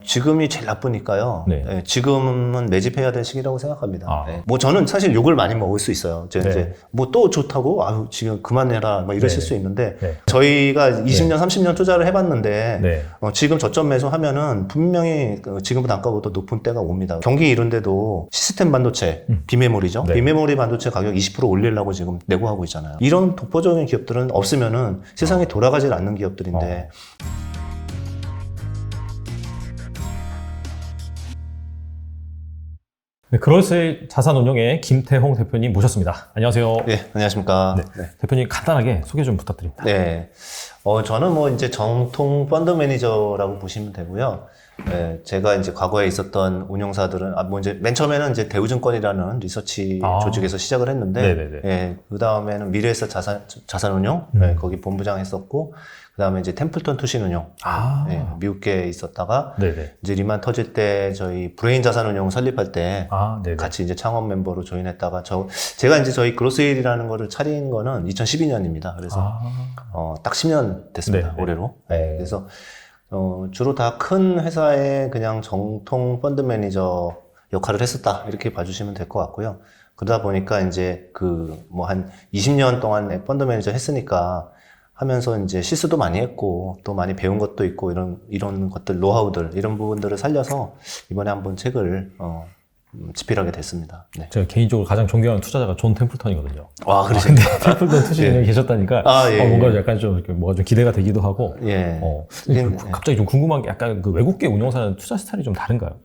지금이 제일 나쁘니까요. 네. 네, 지금은 매집해야 될 시기라고 생각합니다. 아. 네. 뭐 저는 사실 욕을 많이 먹을 수 있어요. 이제 뭐 또 좋다고 아유 지금 그만해라 뭐 이러실 네. 수 있는데 네. 저희가 20년, 30년 투자를 해봤는데 네. 지금 저점 매수하면은 분명히 지금보다 아까보다 높은 때가 옵니다. 경기 이런데도 시스템 반도체, 비메모리죠. 네. 비메모리 반도체 가격 20% 올리려고 지금 내고하고 있잖아요. 이런 독보적인 기업들은 없으면은 세상이 돌아가질 않는 기업들인데 네, 그럴스의 자산운용의 김태홍 대표님 모셨습니다. 안녕하세요. 네, 안녕하십니까. 네. 대표님 간단하게 소개 좀 부탁드립니다. 네. 저는 뭐 이제 정통 펀드 매니저라고 보시면 되고요. 네, 제가 이제 과거에 있었던 운용사들은, 뭐 이제 맨 처음에는 이제 대우증권이라는 리서치 조직에서 시작을 했는데, 네네네. 예, 그 다음에는 미래에셋 자산운용, 네, 거기 본부장 했었고, 그 다음에 이제 템플턴 투신운용, 네, 미국계에 있었다가, 네네. 이제 리만 터질 때 저희 브레인 자산운용 설립할 때, 네네. 같이 이제 창업 멤버로 조인했다가, 제가 이제 저희 그로스힐이라는 거를 차린 거는 2012년입니다. 그래서, 딱 10년 됐습니다. 네. 올해로. 네, 그래서, 주로 다 큰 회사의 그냥 정통 펀드 매니저 역할을 했었다. 이렇게 봐주시면 될 것 같고요. 그러다 보니까 이제 뭐 한 20년 동안 펀드 매니저 했으니까 하면서 이제 실수도 많이 했고 또 많이 배운 것도 있고 이런 것들, 노하우들, 이런 부분들을 살려서 이번에 한번 책을, 집필하게 됐습니다. 네. 제가 개인적으로 가장 존경하는 투자자가 존 템플턴이거든요. 와, 그러신데. 템플턴 투신운용에 계셨다니까 예. 뭔가 약간 좀 이렇게 뭐가 좀 기대가 되기도 하고. 예. 갑자기 좀 궁금한 게 약간 그 외국계 운용사는 투자 스타일이 좀 다른가요?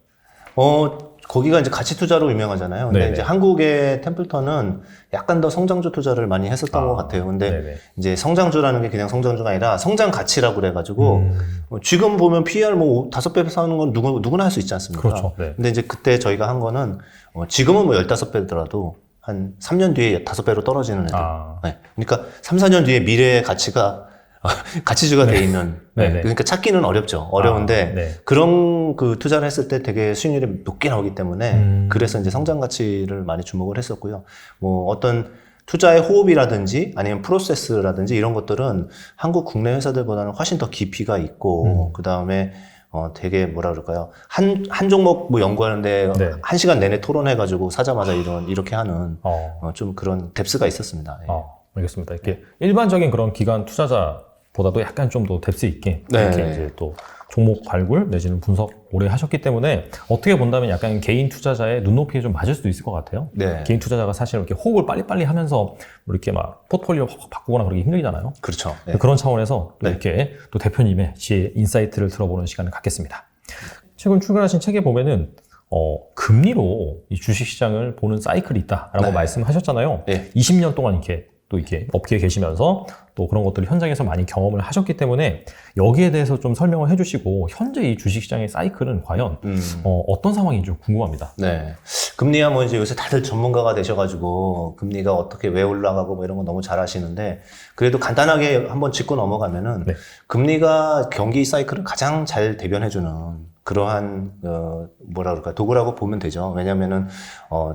거기가 이제 가치 투자로 유명하잖아요. 근데 네네. 이제 한국의 템플턴은 약간 더 성장주 투자를 많이 했었던 것 같아요. 근데 네네. 이제 성장주라는 게 그냥 성장주가 아니라 성장 가치라고 그래가지고 지금 보면 PER 뭐 5배 사는 건 누구나 할 수 있지 않습니까? 그렇죠. 네. 근데 이제 그때 저희가 한 거는 지금은 뭐 15배더라도 한 3년 뒤에 5배로 떨어지는 애들. 네. 그러니까 3, 4년 뒤에 미래의 가치가 가치주가 돼 있는. 네네. 그러니까 찾기는 어려운데 네. 그런 투자를 했을 때 되게 수익률이 높게 나오기 때문에 그래서 이제 성장 가치를 많이 주목을 했었고요. 뭐 어떤 투자의 호흡이라든지 아니면 프로세스라든지 이런 것들은 한국 국내 회사들보다는 훨씬 더 깊이가 있고 그 다음에 되게 뭐라 그럴까요? 한 종목 뭐 연구하는데 네. 1시간 내내 토론해가지고 사자마자 이렇게 하는 좀 그런 뎁스가 있었습니다. 예. 알겠습니다. 이렇게 일반적인 그런 기관 투자자보다도 약간 좀 더 뎁스 있게 네. 이렇게 이제 또 종목 발굴 내지는 분석 오래 하셨기 때문에 어떻게 본다면 약간 개인 투자자의 눈높이에 좀 맞을 수도 있을 것 같아요. 네. 개인 투자자가 사실 이렇게 호흡을 빨리빨리 하면서 이렇게 막 포트폴리오 확 바꾸거나 그러기 힘들잖아요. 그렇죠. 네. 그런 차원에서 또 네. 이렇게 또 대표님의 지혜, 인사이트를 들어보는 시간을 갖겠습니다. 최근 출간하신 책에 보면은 금리로 이 주식시장을 보는 사이클이 있다라고 네. 말씀하셨잖아요. 네. 20년 동안 이렇게 업계에 계시면서 또 그런 것들을 현장에서 많이 경험을 하셨기 때문에 여기에 대해서 좀 설명을 해주시고 현재 이 주식시장의 사이클은 과연 어떤 상황인지 좀 궁금합니다. 네. 금리야 뭐 이제 요새 다들 전문가가 되셔가지고 금리가 어떻게 왜 올라가고 뭐 이런 거 너무 잘 아시는데 그래도 간단하게 한번 짚고 넘어가면은 네. 금리가 경기 사이클을 가장 잘 대변해주는 그러한 뭐라 그럴까 도구라고 보면 되죠. 왜냐면은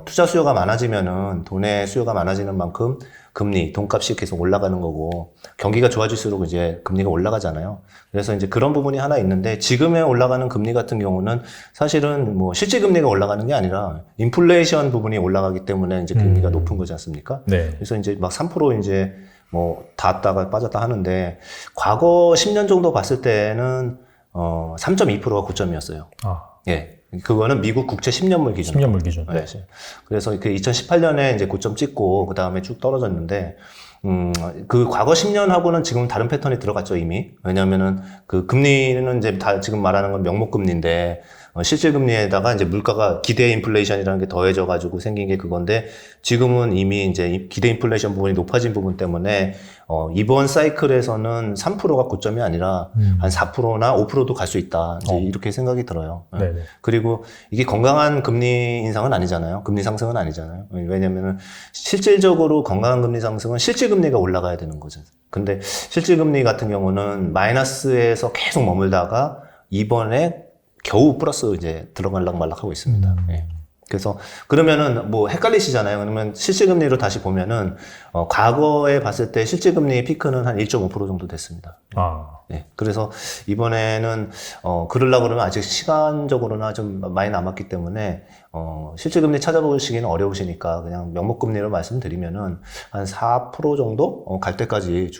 투자 수요가 많아지면은 돈의 수요가 많아지는 만큼 금리, 돈값이 계속 올라가는 거고 경기가 좋아질수록 이제 금리가 올라가잖아요. 그래서 이제 그런 부분이 하나 있는데 지금에 올라가는 금리 같은 경우는 사실은 뭐 실질 금리가 올라가는 게 아니라 인플레이션 부분이 올라가기 때문에 이제 금리가 높은 거지 않습니까? 네. 그래서 이제 막 3% 이제 뭐 닿았다가 빠졌다 하는데 과거 10년 정도 봤을 때는 3.2%가 고점이었어요. 예. 그거는 미국 국채 10년물 기준. 10년물 기준. 네. 그래서 그 2018년에 이제 고점 찍고 그 다음에 쭉 떨어졌는데 그 과거 10년하고는 지금 다른 패턴이 들어갔죠, 이미. 왜냐면은 그 금리는 이제 다 지금 말하는 건 명목금리인데 실질 금리에다가 이제 물가가 기대 인플레이션이라는 게 더해져가지고 생긴 게 그건데 지금은 이미 이제 기대 인플레이션 부분이 높아진 부분 때문에 이번 사이클에서는 3%가 고점이 아니라 한 4%나 5%도 갈 수 있다. 이제 이렇게 생각이 들어요. 네네. 그리고 이게 건강한 금리 인상은 아니잖아요. 금리 상승은 아니잖아요. 왜냐면은 실질적으로 건강한 금리 상승은 실질 금리가 올라가야 되는 거죠. 근데 실질 금리 같은 경우는 마이너스에서 계속 머물다가 이번에 겨우 플러스 이제 들어갈락 말락 하고 있습니다. 예. 그래서 그러면은 뭐 헷갈리시잖아요. 그러면 실질금리로 다시 보면은 과거에 봤을 때 실질금리 피크는 한 1.5% 정도 됐습니다. 네. 그래서 이번에는 그러려고 그러면 아직 시간적으로나 좀 많이 남았기 때문에 실질금리 찾아보시기는 어려우시니까 그냥 명목금리로 말씀드리면은 한 4% 정도 갈 때까지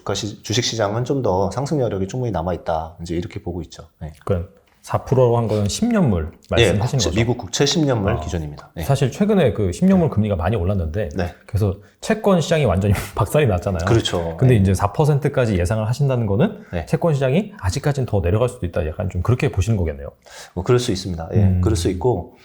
주식시장은 좀 더 상승 여력이 충분히 남아있다. 이제 이렇게 보고 있죠. 네. 그러니까 4%로 한 거는 10년물 말씀하시는 거죠? 미국 국채 10년물 기준입니다. 네. 사실 최근에 그 10년물 금리가 많이 올랐는데 네. 그래서 채권 시장이 완전히 박살이 났잖아요. 그렇죠. 근데 네. 이제 4%까지 예상을 하신다는 거는 네. 채권 시장이 아직까지는 더 내려갈 수도 있다. 약간 좀 그렇게 보시는 거겠네요. 뭐 그럴 수 있습니다. 예, 그럴 수 있고,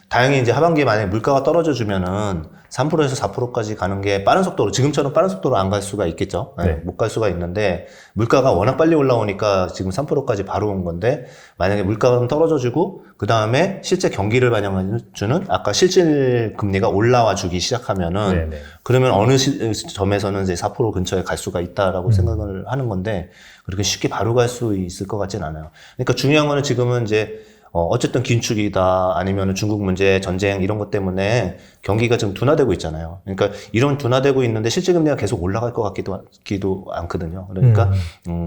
다행히 이제 하반기에 만약에 물가가 떨어져 주면은 3%에서 4%까지 가는 게 빠른 속도로, 지금처럼 빠른 속도로 안 갈 수가 있겠죠. 네. 못 갈 수가 있는데, 물가가 워낙 빨리 올라오니까 지금 3%까지 바로 온 건데, 만약에 물가가 떨어져 주고, 그 다음에 실제 경기를 반영해 주는, 아까 실질 금리가 올라와 주기 시작하면은, 네네. 그러면 어느 점에서는 이제 4% 근처에 갈 수가 있다라고 생각을 하는 건데, 그렇게 쉽게 바로 갈 수 있을 것 같진 않아요. 그러니까 중요한 거는 지금은 이제, 어쨌든 긴축이다, 아니면 중국 문제, 전쟁, 이런 것 때문에 경기가 좀 둔화되고 있잖아요. 그러니까 이런 둔화되고 있는데 실질금리가 계속 올라갈 것 같기도 않거든요. 그러니까,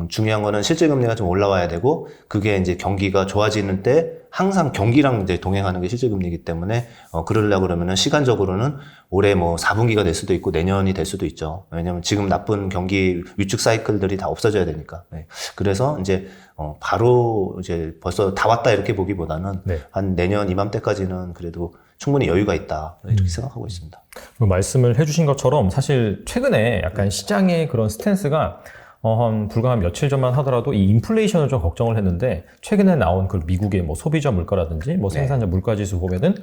중요한 거는 실질금리가 좀 올라와야 되고, 그게 이제 경기가 좋아지는 때 항상 경기랑 이제 동행하는 게 실질금리이기 때문에, 그러려고 그러면은 시간적으로는 올해 뭐 4분기가 될 수도 있고 내년이 될 수도 있죠. 왜냐면 지금 나쁜 경기 위축 사이클들이 다 없어져야 되니까. 네. 그래서 이제, 바로 이제 벌써 다 왔다 이렇게 보기보다는 네. 한 내년 이맘때까지는 그래도 충분히 여유가 있다. 이렇게 생각하고 있습니다. 그 말씀을 해주신 것처럼 사실 최근에 약간 시장의 그런 스탠스가 불과 한 며칠 전만 하더라도 이 인플레이션을 좀 걱정을 했는데 최근에 나온 그 미국의 뭐 소비자 물가라든지 뭐 생산자 물가지수 보면은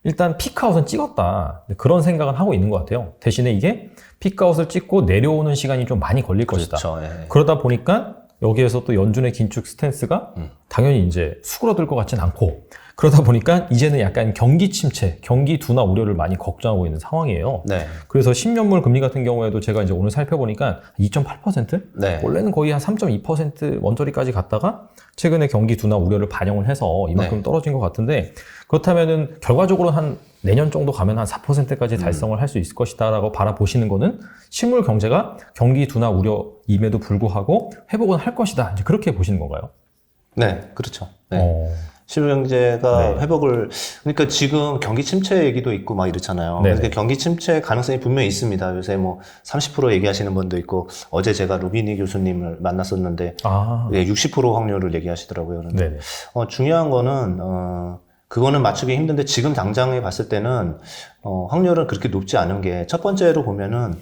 일단 피크아웃은 찍었다. 그런 생각은 하고 있는 것 같아요. 대신에 이게 피크아웃을 찍고 내려오는 시간이 좀 많이 걸릴 것이다. 그렇죠. 예. 그러다 보니까 여기에서 또 연준의 긴축 스탠스가 당연히 이제 수그러들 것 같진 않고 그러다 보니까 이제는 약간 경기 침체, 경기 둔화 우려를 많이 걱정하고 있는 상황이에요. 네. 그래서 10년물 금리 같은 경우에도 제가 이제 오늘 살펴보니까 2.8%? 네. 원래는 거의 한 3.2% 원저리까지 갔다가 최근에 경기 둔화 우려를 반영을 해서 이만큼 네. 떨어진 것 같은데 그렇다면은 결과적으로 한 내년 정도 가면 한 4%까지 달성을 할 수 있을 것이다라고 바라보시는 거는 실물 경제가 경기 둔화 우려임에도 불구하고 회복은 할 것이다. 이제 그렇게 보시는 건가요? 네, 그렇죠. 네. 실물 경제가 네. 회복을, 그러니까 지금 경기 침체 얘기도 있고 막 이렇잖아요. 네네. 그러니까 경기 침체 가능성이 분명히 있습니다. 요새 뭐 30% 얘기하시는 분도 있고, 어제 제가 루비니 교수님을 만났었는데, 예, 60% 확률을 얘기하시더라고요. 그런데 네네. 중요한 거는, 그거는 맞추기 힘든데 지금 당장에 봤을 때는, 확률은 그렇게 높지 않은 게, 첫 번째로 보면은,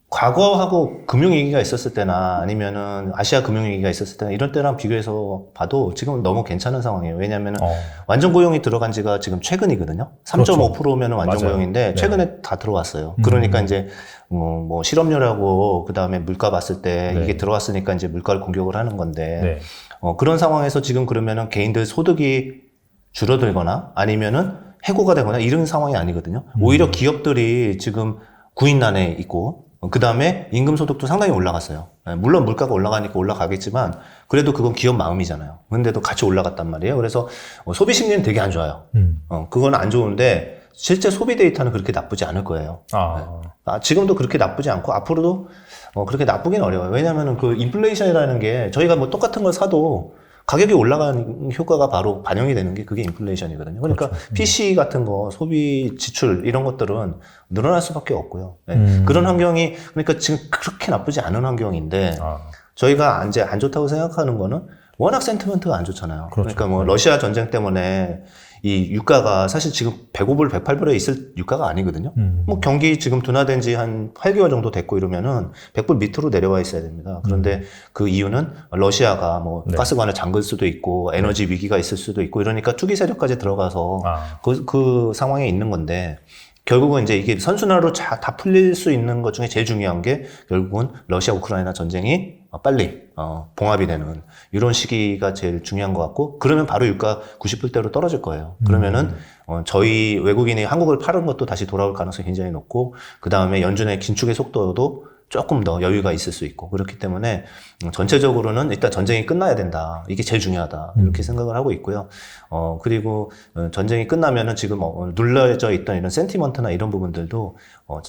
과거하고 금융위기가 있었을 때나 아니면은 아시아 금융위기가 있었을 때나 이런 때랑 비교해서 봐도 지금 너무 괜찮은 상황이에요. 왜냐면은 완전 고용이 들어간 지가 지금 최근이거든요. 3.5%면은 완전 맞아요. 고용인데 최근에 다 들어왔어요. 그러니까 이제 뭐 실업률하고 그 다음에 물가 봤을 때 네. 이게 들어왔으니까 이제 물가를 공격을 하는 건데 네. 그런 상황에서 지금 그러면은 개인들 소득이 줄어들거나 아니면은 해고가 되거나 이런 상황이 아니거든요. 오히려 기업들이 지금 구인난에 있고 그 다음에 임금소득도 상당히 올라갔어요. 물론 물가가 올라가니까 올라가겠지만 그래도 그건 기업 마음이잖아요. 근데도 같이 올라갔단 말이에요. 그래서 소비 심리는 되게 안 좋아요. 그건 안 좋은데 실제 소비 데이터는 그렇게 나쁘지 않을 거예요. 지금도 그렇게 나쁘지 않고 앞으로도 그렇게 나쁘긴 어려워요. 왜냐하면 그 인플레이션이라는 게 저희가 뭐 똑같은 걸 사도 가격이 올라가는 효과가 바로 반영이 되는 게 그게 인플레이션이거든요. 그러니까 그렇죠. PC 같은 거, 소비 지출 이런 것들은 늘어날 수밖에 없고요. 네. 그런 환경이 그러니까 지금 그렇게 나쁘지 않은 환경인데 저희가 이제 안 좋다고 생각하는 거는 워낙 센티먼트가 안 좋잖아요. 그렇죠. 그러니까 뭐 러시아 전쟁 때문에 이 유가가 사실 지금 105불, 108불에 있을 유가가 아니거든요. 뭐 경기 지금 둔화된 지 한 8개월 정도 됐고 이러면은 100불 밑으로 내려와 있어야 됩니다. 그런데 그 이유는 러시아가 뭐 네. 가스관을 잠글 수도 있고 에너지 위기가 있을 수도 있고 이러니까 투기 세력까지 들어가서 그 상황에 있는 건데 결국은 이제 이게 선순환으로 다 풀릴 수 있는 것 중에 제일 중요한 게 결국은 러시아 우크라이나 전쟁이 빨리 봉합이 되는 이런 시기가 제일 중요한 것 같고 그러면 바로 유가 90불대로 떨어질 거예요. 그러면은 저희 외국인이 한국을 파는 것도 다시 돌아올 가능성이 굉장히 높고 그 다음에 연준의 긴축의 속도도 조금 더 여유가 있을 수 있고 그렇기 때문에 전체적으로는 일단 전쟁이 끝나야 된다. 이게 제일 중요하다. 이렇게 생각을 하고 있고요. 그리고 전쟁이 끝나면은 지금 눌러져 있던 이런 센티먼트나 이런 부분들도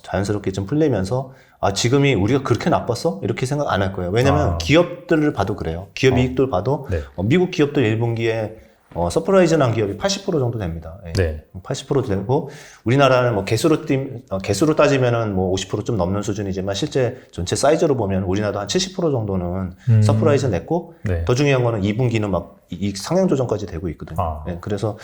자연스럽게 좀 풀리면서 지금이 우리가 그렇게 나빴어? 이렇게 생각 안 할 거예요. 왜냐면 기업들을 봐도 그래요. 기업 이익들 봐도 네. 미국 기업들 1분기에 서프라이즈 난 기업이 80% 정도 됩니다. 예. 네. 80% 되고, 우리나라는 뭐 개수로 따지면은 뭐 50% 좀 넘는 수준이지만, 실제 전체 사이즈로 보면 우리나라도 한 70% 정도는 서프라이즈 냈고, 네. 더 중요한 거는 2분기는 막 이익 상향 조정까지 되고 있거든요. 예. 그래서,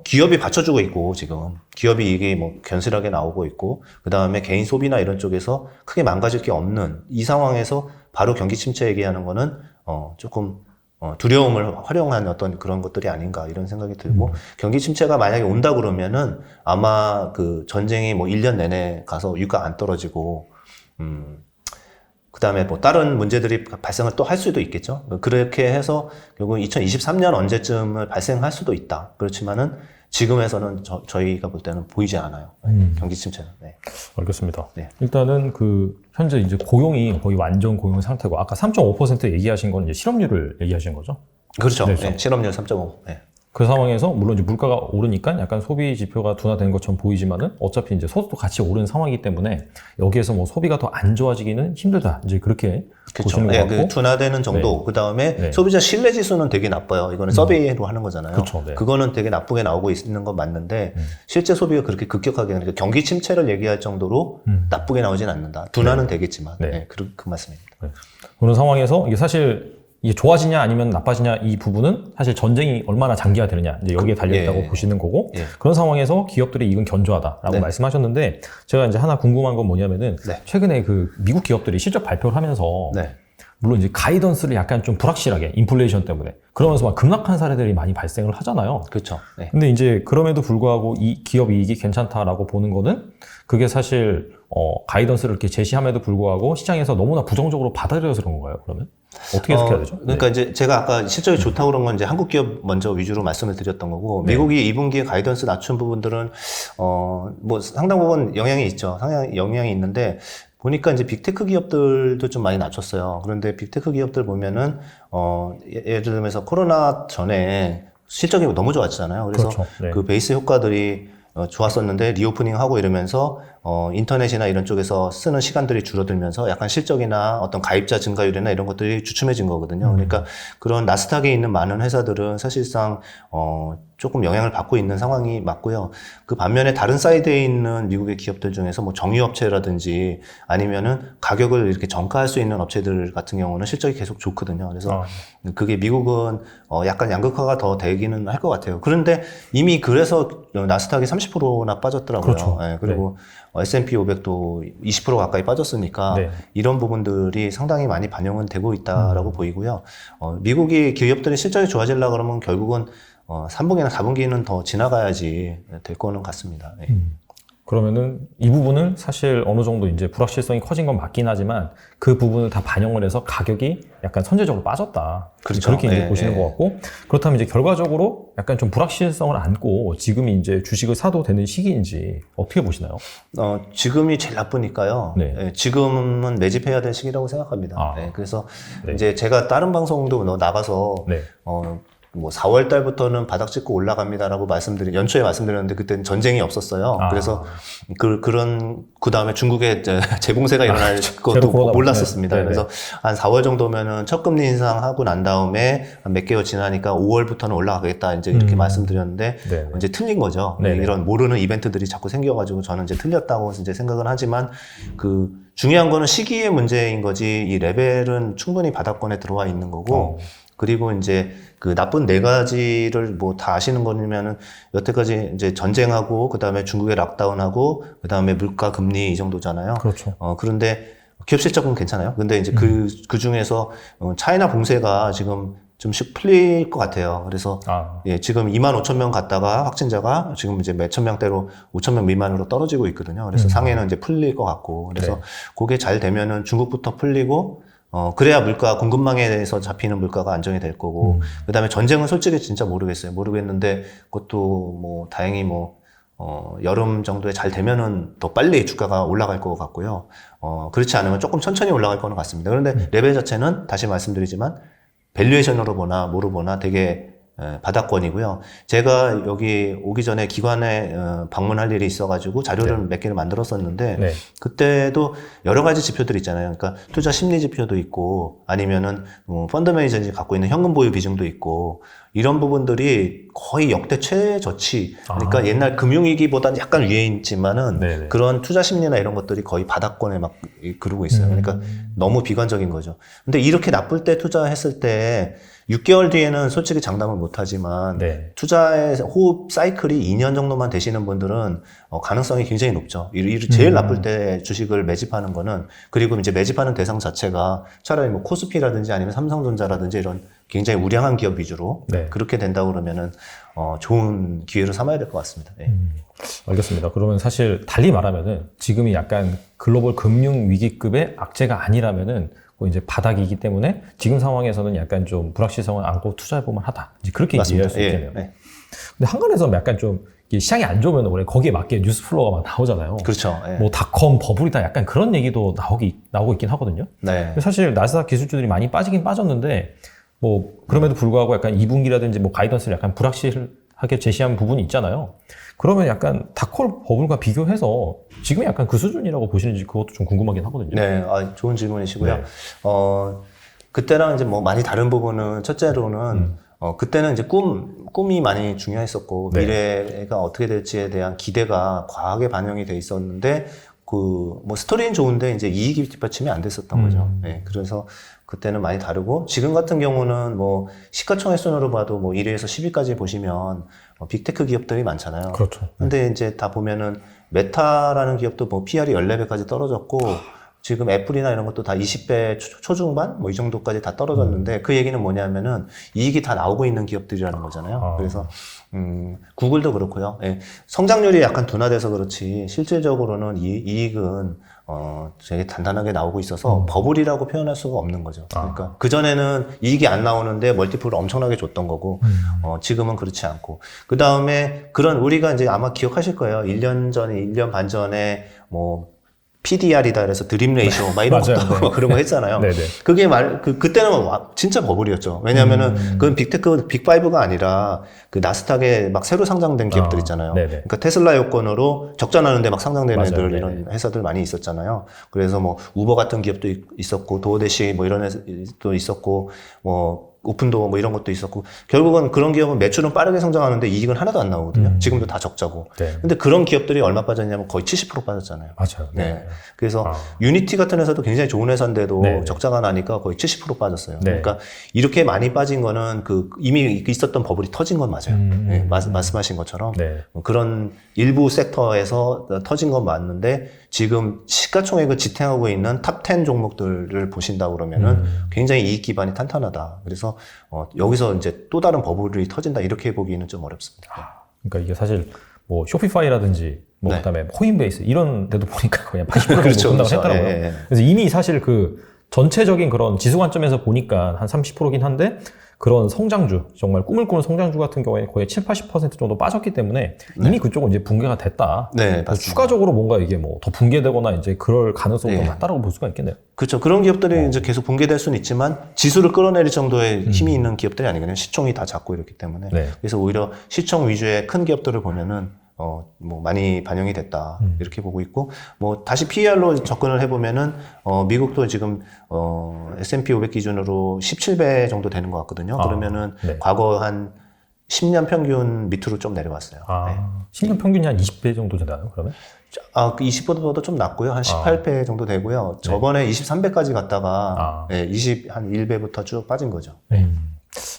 기업이 받쳐주고 있고, 지금. 기업이 이게 뭐 견실하게 나오고 있고, 그 다음에 개인 소비나 이런 쪽에서 크게 망가질 게 없는 이 상황에서 바로 경기 침체 얘기하는 거는, 조금, 두려움을 활용한 어떤 그런 것들이 아닌가 이런 생각이 들고 경기 침체가 만약에 온다 그러면은 아마 그 전쟁이 뭐 1년 내내 가서 유가 안 떨어지고 그다음에 뭐 다른 문제들이 발생을 또 할 수도 있겠죠. 그렇게 해서 결국 2023년 언제쯤을 발생할 수도 있다. 그렇지만은 지금에서는 저희가 볼 때는 보이지 않아요. 경기 침체는. 네. 알겠습니다. 네. 일단은 현재 이제 고용이 거의 완전 고용 상태고, 아까 3.5% 얘기하신 건 이제 실업률을 얘기하신 거죠? 그렇죠. 네, 네. 실업률 3.5. 네. 그 상황에서 물론 이제 물가가 오르니까 약간 소비 지표가 둔화되는 것처럼 보이지만은 어차피 이제 소득도 같이 오르는 상황이기 때문에 여기에서 뭐 소비가 더 안 좋아지기는 힘들다. 이제 그렇게 그렇죠. 보시는 것 같고. 그 둔화되는 정도. 그 다음에 소비자 신뢰 지수는 되게 나빠요. 이거는 서베이로 하는 거잖아요. 그쵸, 네. 그거는 되게 나쁘게 나오고 있는 건 맞는데 실제 소비가 그렇게 급격하게 그러니까 경기 침체를 얘기할 정도로 나쁘게 나오진 않는다. 둔화는 되겠지만. 네. 그 말씀입니다. 네. 그런 상황에서 이게 사실 이게 좋아지냐 아니면 나빠지냐 이 부분은 사실 전쟁이 얼마나 장기화되느냐 이제 여기에 달려있다고 보시는 거고 그런 상황에서 기업들의 이익은 견조하다라고 말씀하셨는데 제가 이제 하나 궁금한 건 뭐냐면은 최근에 그 미국 기업들이 실적 발표를 하면서 물론 이제 가이던스를 약간 좀 불확실하게 인플레이션 때문에 그러면서 막 급락한 사례들이 많이 발생을 하잖아요. 그렇죠. 근데 이제 그럼에도 불구하고 이 기업 이익이 괜찮다라고 보는 거는 그게 사실 가이던스를 이렇게 제시함에도 불구하고 시장에서 너무나 부정적으로 받아들여서 그런 건가요? 그러면 어떻게 해석해야 되죠? 그러니까 이제 제가 아까 실적이 좋다고 그런 건 이제 한국 기업 먼저 위주로 말씀을 드렸던 거고 미국이 2분기에 가이던스 낮춘 부분들은 뭐 상당 부분 영향이 있죠. 영향이 있는데 보니까 이제 빅테크 기업들도 좀 많이 낮췄어요. 그런데 빅테크 기업들 보면은 예를 들면서 코로나 전에 실적이 너무 좋았잖아요. 그래서 그렇죠. 그 베이스 효과들이 좋았었는데 리오프닝 하고 이러면서 인터넷이나 이런 쪽에서 쓰는 시간들이 줄어들면서 약간 실적이나 어떤 가입자 증가율이나 이런 것들이 주춤해진 거거든요. 그러니까 그런 나스닥에 있는 많은 회사들은 사실상 조금 영향을 받고 있는 상황이 맞고요. 그 반면에 다른 사이드에 있는 미국의 기업들 중에서 뭐 정유업체라든지 아니면은 가격을 이렇게 정가할 수 있는 업체들 같은 경우는 실적이 계속 좋거든요. 그래서 그게 미국은 약간 양극화가 더 되기는 할 것 같아요. 그런데 이미 그래서 나스닥이 30%나 빠졌더라고요. 그렇죠. 네, 그리고 S&P 500도 20% 가까이 빠졌으니까 이런 부분들이 상당히 많이 반영은 되고 있다라고 보이고요. 미국이 기업들이 실적이 좋아지려고 그러면 결국은 3분기나 4분기는 더 지나가야지 될 거는 같습니다. 네. 그러면은 이 부분은 사실 어느 정도 이제 불확실성이 커진 건 맞긴 하지만 그 부분을 다 반영을 해서 가격이 약간 선제적으로 빠졌다. 그렇죠. 그렇게 이제 보시는 것 같고 그렇다면 이제 결과적으로 약간 좀 불확실성을 안고 지금이 이제 주식을 사도 되는 시기인지 어떻게 보시나요? 지금이 제일 나쁘니까요. 지금은 매집해야 될 시기라고 생각합니다. 그래서 이제 제가 다른 방송도 나가서 뭐 4월 달부터는 바닥 찍고 올라갑니다라고 연초에 말씀드렸는데 그때는 전쟁이 없었어요. 그래서 그 다음에 중국에 재봉쇄가 일어날 것도 몰랐었습니다. 그래서 한 4월 정도면은 첫 금리 인상하고 난 다음에 몇 개월 지나니까 5월부터는 올라가겠다 이제 이렇게 말씀드렸는데 이제 틀린 거죠. 이런 모르는 이벤트들이 자꾸 생겨가지고 저는 이제 틀렸다고 이제 생각은 하지만 중요한 거는 시기의 문제인 거지 이 레벨은 충분히 바닥권에 들어와 있는 거고 그리고 이제 그 나쁜 네 가지를 뭐 다 아시는 거냐면은 여태까지 이제 전쟁하고 그다음에 중국의 락다운하고 그다음에 물가 금리 이 정도잖아요. 그렇죠. 그런데 기업 실적은 괜찮아요. 근데 이제 그 중에서 차이나 봉쇄가 지금 좀씩 풀릴 것 같아요. 그래서 지금 25,000명 갔다가 확진자가 지금 이제 몇천 명대로 5,000명 미만으로 떨어지고 있거든요. 그래서 상해는 이제 풀릴 것 같고 그래서 그게 잘 되면은 중국부터 풀리고 그래야 공급망에 대해서 잡히는 물가가 안정이 될 거고, 그 다음에 전쟁은 솔직히 진짜 모르겠어요. 모르겠는데, 그것도 뭐, 다행히 여름 정도에 잘 되면은 더 빨리 주가가 올라갈 것 같고요. 그렇지 않으면 조금 천천히 올라갈 거는 같습니다. 그런데 레벨 자체는 다시 말씀드리지만 밸류에이션으로 보나 뭐로 보나 되게 바닥권이고요. 제가 여기 오기 전에 기관에 방문할 일이 있어가지고 자료를 몇 개를 만들었었는데 네. 그때도 여러 가지 지표들 있잖아요. 그러니까 투자 심리 지표도 있고 아니면은 펀드 매니저들이 갖고 있는 현금 보유 비중도 있고 이런 부분들이 거의 역대 최저치. 그러니까 옛날 금융위기보다는 약간 위에 있지만은 네네. 그런 투자 심리나 이런 것들이 거의 바닥권에 막 그러고 있어요. 그러니까 너무 비관적인 거죠. 근데 이렇게 나쁠 때 투자했을 때 6개월 뒤에는 솔직히 장담을 못하지만 네. 투자의 호흡 사이클이 2년 정도만 되시는 분들은 가능성이 굉장히 높죠. 제일 나쁠 때 주식을 매집하는 거는 그리고 이제 매집하는 대상 자체가 차라리 뭐 코스피라든지 아니면 삼성전자라든지 이런 굉장히 우량한 기업 위주로 네. 그렇게 된다고 그러면은 좋은 기회로 삼아야 될 것 같습니다. 예. 알겠습니다. 그러면 사실 달리 말하면은 지금이 약간 글로벌 금융 위기급의 악재가 아니라면은 이제 바닥이기 때문에 지금 상황에서는 약간 좀 불확실성을 안고 투자해보면 하다. 이제 그렇게 이해할 수 있겠네요. 예. 근데 한간에서 약간 좀 시장이 안 좋으면 원래 거기에 맞게 뉴스 플로어가 막 나오잖아요. 그렇죠. 예. 뭐 닷컴 버블이다 약간 그런 얘기도 나오고 있긴 하거든요. 네. 근데 사실 나스닥 기술주들이 많이 빠지긴 빠졌는데 뭐 그럼에도 불구하고 약간 2분기라든지 뭐 가이던스를 약간 불확실하게 제시한 부분이 있잖아요. 그러면 약간 닷컴 버블과 비교해서 지금이 약간 그 수준이라고 보시는지 그것도 좀 궁금하긴 하거든요. 네, 좋은 질문이시고요. 네. 그때랑 이제 뭐 많이 다른 부분은 첫째로는 그때는 이제 꿈이 많이 중요했었고 네. 미래가 어떻게 될지에 대한 기대가 과하게 반영이 돼 있었는데 뭐 스토리는 좋은데 이제 이익이 뒷받침이 안 됐었던 거죠. 네, 그래서 그때는 많이 다르고 지금 같은 경우는 뭐 시가총액순으로 봐도 뭐 1위에서 10위까지 보시면 빅테크 기업들이 많잖아요. 그렇죠. 근데 이제 다 보면은 메타라는 기업도 뭐 PR이 14배까지 떨어졌고 지금 애플이나 이런 것도 다 20배 초중반 뭐 이 정도까지 다 떨어졌는데 그 얘기는 뭐냐면은 이익이 다 나오고 있는 기업들이라는 거잖아요. 그래서 구글도 그렇고요. 예. 성장률이 약간 둔화돼서 그렇지 실질적으로는 이익은 되게 단단하게 나오고 있어서 버블이라고 표현할 수가 없는 거죠. 그러니까 그전에는 이익이 안 나오는데 멀티플을 엄청나게 줬던 거고 지금은 그렇지 않고 그 다음에 우리가 이제 아마 기억하실 거예요. 1년 반 전에 뭐 PDR이다 그래서 드림 레이쇼 막 이런 맞아요. 것도 네. 그런 거 했잖아요. 네네. 그게 그때는 진짜 버블이었죠. 왜냐면은 그건 빅테크 빅5가 아니라 그 나스닥에 막 새로 상장된 기업들 있잖아요. 네네. 그러니까 테슬라 요건으로 적자 나는데 막 상장되는 맞아요. 애들 네네. 이런 회사들 많이 있었잖아요. 그래서 뭐 우버 같은 기업도 있었고 도어대시 뭐 이런 회사도 있었고 뭐 오픈도어 뭐 이런 것도 있었고 결국은 그런 기업은 매출은 빠르게 성장하는데 이익은 하나도 안 나오거든요. 지금도 다 적자고. 네. 근데 그런 기업들이 얼마 빠졌냐면 거의 70% 빠졌잖아요. 맞아요. 네. 그래서 유니티 같은 회사도 굉장히 좋은 회사인데도 적자가 나니까 거의 70% 빠졌어요. 네. 그러니까 이렇게 많이 빠진 거는 이미 있었던 버블이 터진 건 맞아요. 네, 말씀하신 것처럼 네. 그런 일부 섹터에서 터진 건 맞는데 지금 시가총액을 지탱하고 있는 탑 10 종목들을 보신다고 그러면은 굉장히 이익 기반이 탄탄하다. 그래서 여기서 이제 또 다른 버블이 터진다 이렇게 보기는 좀 어렵습니다. 그러니까 이게 사실 뭐 쇼피파이라든지 뭐 네. 그다음에 코인베이스 이런 데도 보니까 그냥 80% 그렇죠, 정도 본다고 그렇죠. 했더라고요. 예, 예. 그래서 이미 사실 그 전체적인 그런 지수 관점에서 보니까 한 30%긴 한데 그런 성장주, 정말 꿈을 꾸는 성장주 같은 경우에는 거의 7, 80% 정도 빠졌기 때문에 이미 그쪽은 이제 붕괴가 됐다. 네, 그래서 맞습니다. 추가적으로 뭔가 이게 뭐 더 붕괴되거나 이제 그럴 가능성이 더 네. 낮다라고 볼 수가 있겠네요. 그렇죠. 그런 기업들이 이제 계속 붕괴될 수는 있지만 지수를 끌어내릴 정도의 힘이 있는 기업들이 아니거든요. 시총이 다 작고 이렇기 때문에. 네. 그래서 오히려 시총 위주의 큰 기업들을 보면은 뭐 많이 반영이 됐다 이렇게 보고 있고 뭐 다시 PER로 접근을 해보면은 미국도 지금 S&P 500 기준으로 17배 정도 되는 것 같거든요. 그러면은 네. 과거 한 10년 평균 밑으로 좀 내려왔어요. 네. 10년 평균이 한 20배 정도 되나요, 그러면? 그 20보다도 좀 낮고요. 한 18배 정도 되고요. 저번에 23배까지 갔다가 한 1배부터 쭉 빠진 거죠.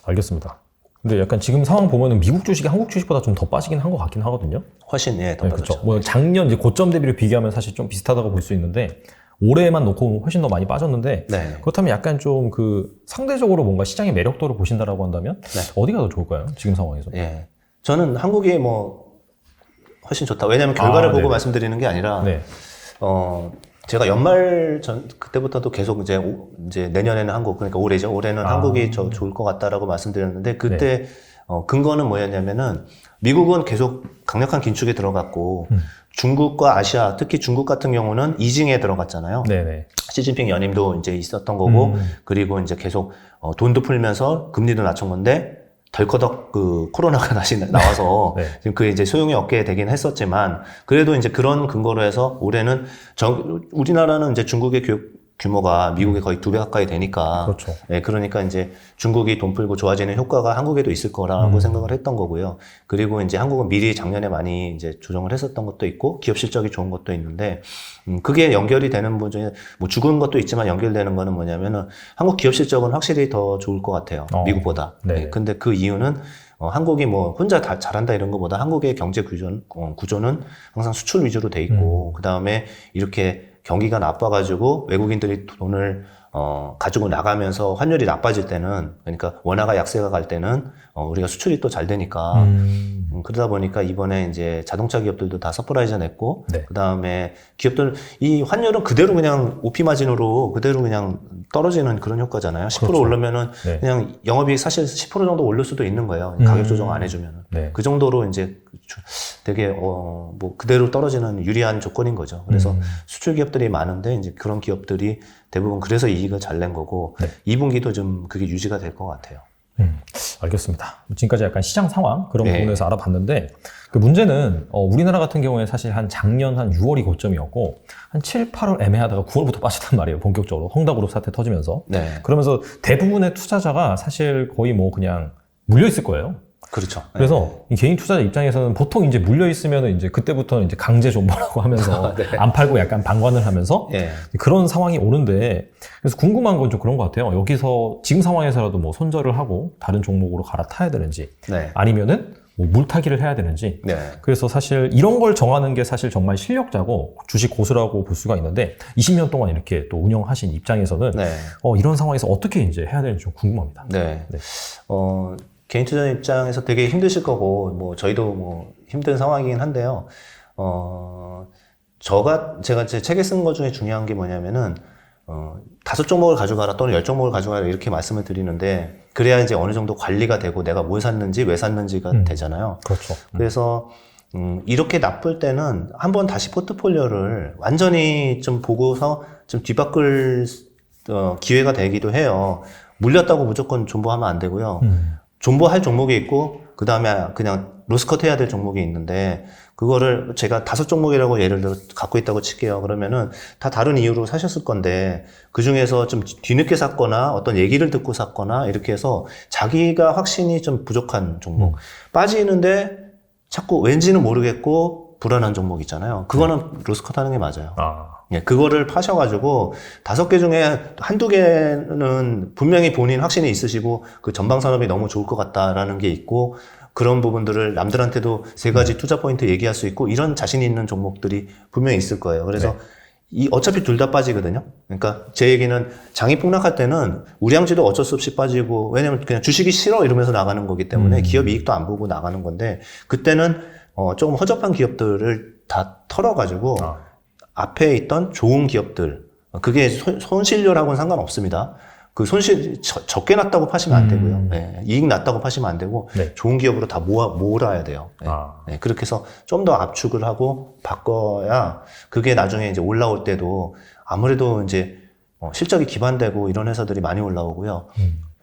알겠습니다. 근데 약간 지금 상황 보면은 미국 주식이 한국 주식보다 좀 더 빠지긴 한 것 같긴 하거든요. 훨씬 더 네, 빠졌죠. 그렇죠. 뭐 작년 이제 고점 대비로 비교하면 사실 좀 비슷하다고 볼 수 있는데 올해만 놓고 훨씬 더 많이 빠졌는데 네. 그렇다면 약간 좀 상대적으로 뭔가 시장의 매력도를 보신다라고 한다면 어디가 더 좋을까요? 지금 상황에서? 예. 저는 한국이 뭐 훨씬 좋다. 왜냐하면 결과를 보고 네네. 말씀드리는 게 아니라 네. 제가 연말 그때부터도 계속 이제 내년에는 한국, 그러니까 올해죠. 올해는 한국이 좋을 것 같다라고 말씀드렸는데 그때 근거는 뭐였냐면은 미국은 계속 강력한 긴축에 들어갔고 중국과 아시아, 특히 중국 같은 경우는 이징에 들어갔잖아요. 네네. 시진핑 연임도 이제 있었던 거고, 그리고 이제 계속 돈도 풀면서 금리도 낮춘 건데, 덜커덕 그 코로나가 다시 나와서 네. 지금 그게 이제 소용이 없게 되긴 했었지만, 그래도 이제 그런 근거로 해서 올해는 우리나라는 이제 중국의 교육 규모가 미국의 거의 2배 가까이 되니까. 그렇죠. 예, 그러니까 이제 중국이 돈 풀고 좋아지는 효과가 한국에도 있을 거라고 생각을 했던 거고요. 그리고 이제 한국은 미리 작년에 많이 이제 조정을 했었던 것도 있고, 기업 실적이 좋은 것도 있는데, 그게 연결이 되는 분 중에, 뭐 죽은 것도 있지만 연결되는 거는 뭐냐면은, 한국 기업 실적은 확실히 더 좋을 것 같아요. 미국보다. 네. 예, 근데 그 이유는, 한국이 뭐 혼자 다 잘한다 이런 것보다 한국의 경제 구조는 항상 수출 위주로 돼 있고, 그 다음에 이렇게 경기가 나빠가지고 외국인들이 돈을 가지고 나가면서 환율이 나빠질 때는, 그러니까 원화가 약세가 갈 때는 우리가 수출이 또 잘 되니까 그러다 보니까 이번에 이제 자동차 기업들도 다 서프라이즈 냈고, 네. 그 다음에 기업들 이 환율은 그대로 그냥 OP 마진으로 그대로 그냥 떨어지는 그런 효과잖아요. 10% 그렇죠. 오르면은 네. 그냥 영업이익 사실 10% 정도 오를 수도 있는 거예요. 가격 조정 안 해주면은. 네. 그 정도로 이제 되게 뭐 그대로 떨어지는 유리한 조건인 거죠. 그래서 수출 기업들이 많은데 이제 그런 기업들이 대부분 그래서 이익을 잘 낸 거고, 네. 2분기도 좀 그게 유지가 될 것 같아요. 알겠습니다. 지금까지 약간 시장 상황 그런 네. 부분에서 알아봤는데, 그 문제는 우리나라 같은 경우에 사실 한 작년 한 6월이 고점이었고 한 7, 8월 애매하다가 9월부터 빠졌단 말이에요. 본격적으로 헝다그룹 사태 터지면서. 네. 그러면서 대부분의 투자자가 사실 거의 뭐 그냥 물려 있을 거예요. 그렇죠. 그래서 이 개인 투자자 입장에서는 보통 이제 물려 있으면은 이제 그때부터는 이제 강제 존버라고 하면서 네. 안 팔고 약간 방관을 하면서 네. 그런 상황이 오는데, 그래서 궁금한 건 좀 그런 것 같아요. 여기서 지금 상황에서라도 뭐 손절을 하고 다른 종목으로 갈아타야 되는지, 네. 아니면은 뭐 물타기를 해야 되는지. 네. 그래서 사실 이런 걸 정하는 게 사실 정말 실력자고 주식 고수라고 볼 수가 있는데, 20년 동안 이렇게 또 운영하신 입장에서는 네. 이런 상황에서 어떻게 이제 해야 되는지 좀 궁금합니다. 네. 네. 개인 투자 입장에서 되게 힘드실 거고, 뭐, 저희도 뭐, 힘든 상황이긴 한데요. 제가 제 책에 쓴 것 중에 중요한 게 뭐냐면은, 5종목을 가져가라 또는 10종목을 가져가라 이렇게 말씀을 드리는데, 그래야 이제 어느 정도 관리가 되고 내가 뭘 샀는지 왜 샀는지가 되잖아요. 그렇죠. 그래서, 이렇게 나쁠 때는 한번 다시 포트폴리오를 완전히 좀 보고서 좀 뒤바꿀, 기회가 되기도 해요. 물렸다고 무조건 존버하면 안 되고요. 존버할 종목이 있고, 그 다음에 그냥 로스컷 해야 될 종목이 있는데, 그거를 제가 5종목이라고 예를 들어 갖고 있다고 칠게요. 그러면은 다 다른 이유로 사셨을 건데, 그 중에서 좀 뒤늦게 샀거나 어떤 얘기를 듣고 샀거나 이렇게 해서 자기가 확신이 좀 부족한 종목. 빠지는데 자꾸 왠지는 모르겠고 불안한 종목 있잖아요. 그거는 로스컷 하는 게 맞아요. 예, 그거를 파셔가지고 5개 중에 한두 개는 분명히 본인 확신이 있으시고 그 전방 산업이 너무 좋을 것 같다라는 게 있고, 그런 부분들을 남들한테도 3가지 투자 포인트 얘기할 수 있고 이런 자신이 있는 종목들이 분명히 있을 거예요. 그래서 어차피 둘 다 빠지거든요. 그러니까 제 얘기는 장이 폭락할 때는 우량주도 어쩔 수 없이 빠지고, 왜냐면 그냥 주식이 싫어 이러면서 나가는 거기 때문에 기업 이익도 안 보고 나가는 건데, 그때는 조금 허접한 기업들을 다 털어가지고 앞에 있던 좋은 기업들, 그게 손실료라고는 상관없습니다. 그 손실 적게 났다고 파시면 안 되고요. 네, 이익 났다고 파시면 안 되고, 네. 좋은 기업으로 다 몰아야 돼요. 네. 네, 그렇게 해서 좀 더 압축을 하고 바꿔야 그게 나중에 이제 올라올 때도 아무래도 이제 실적이 기반되고 이런 회사들이 많이 올라오고요.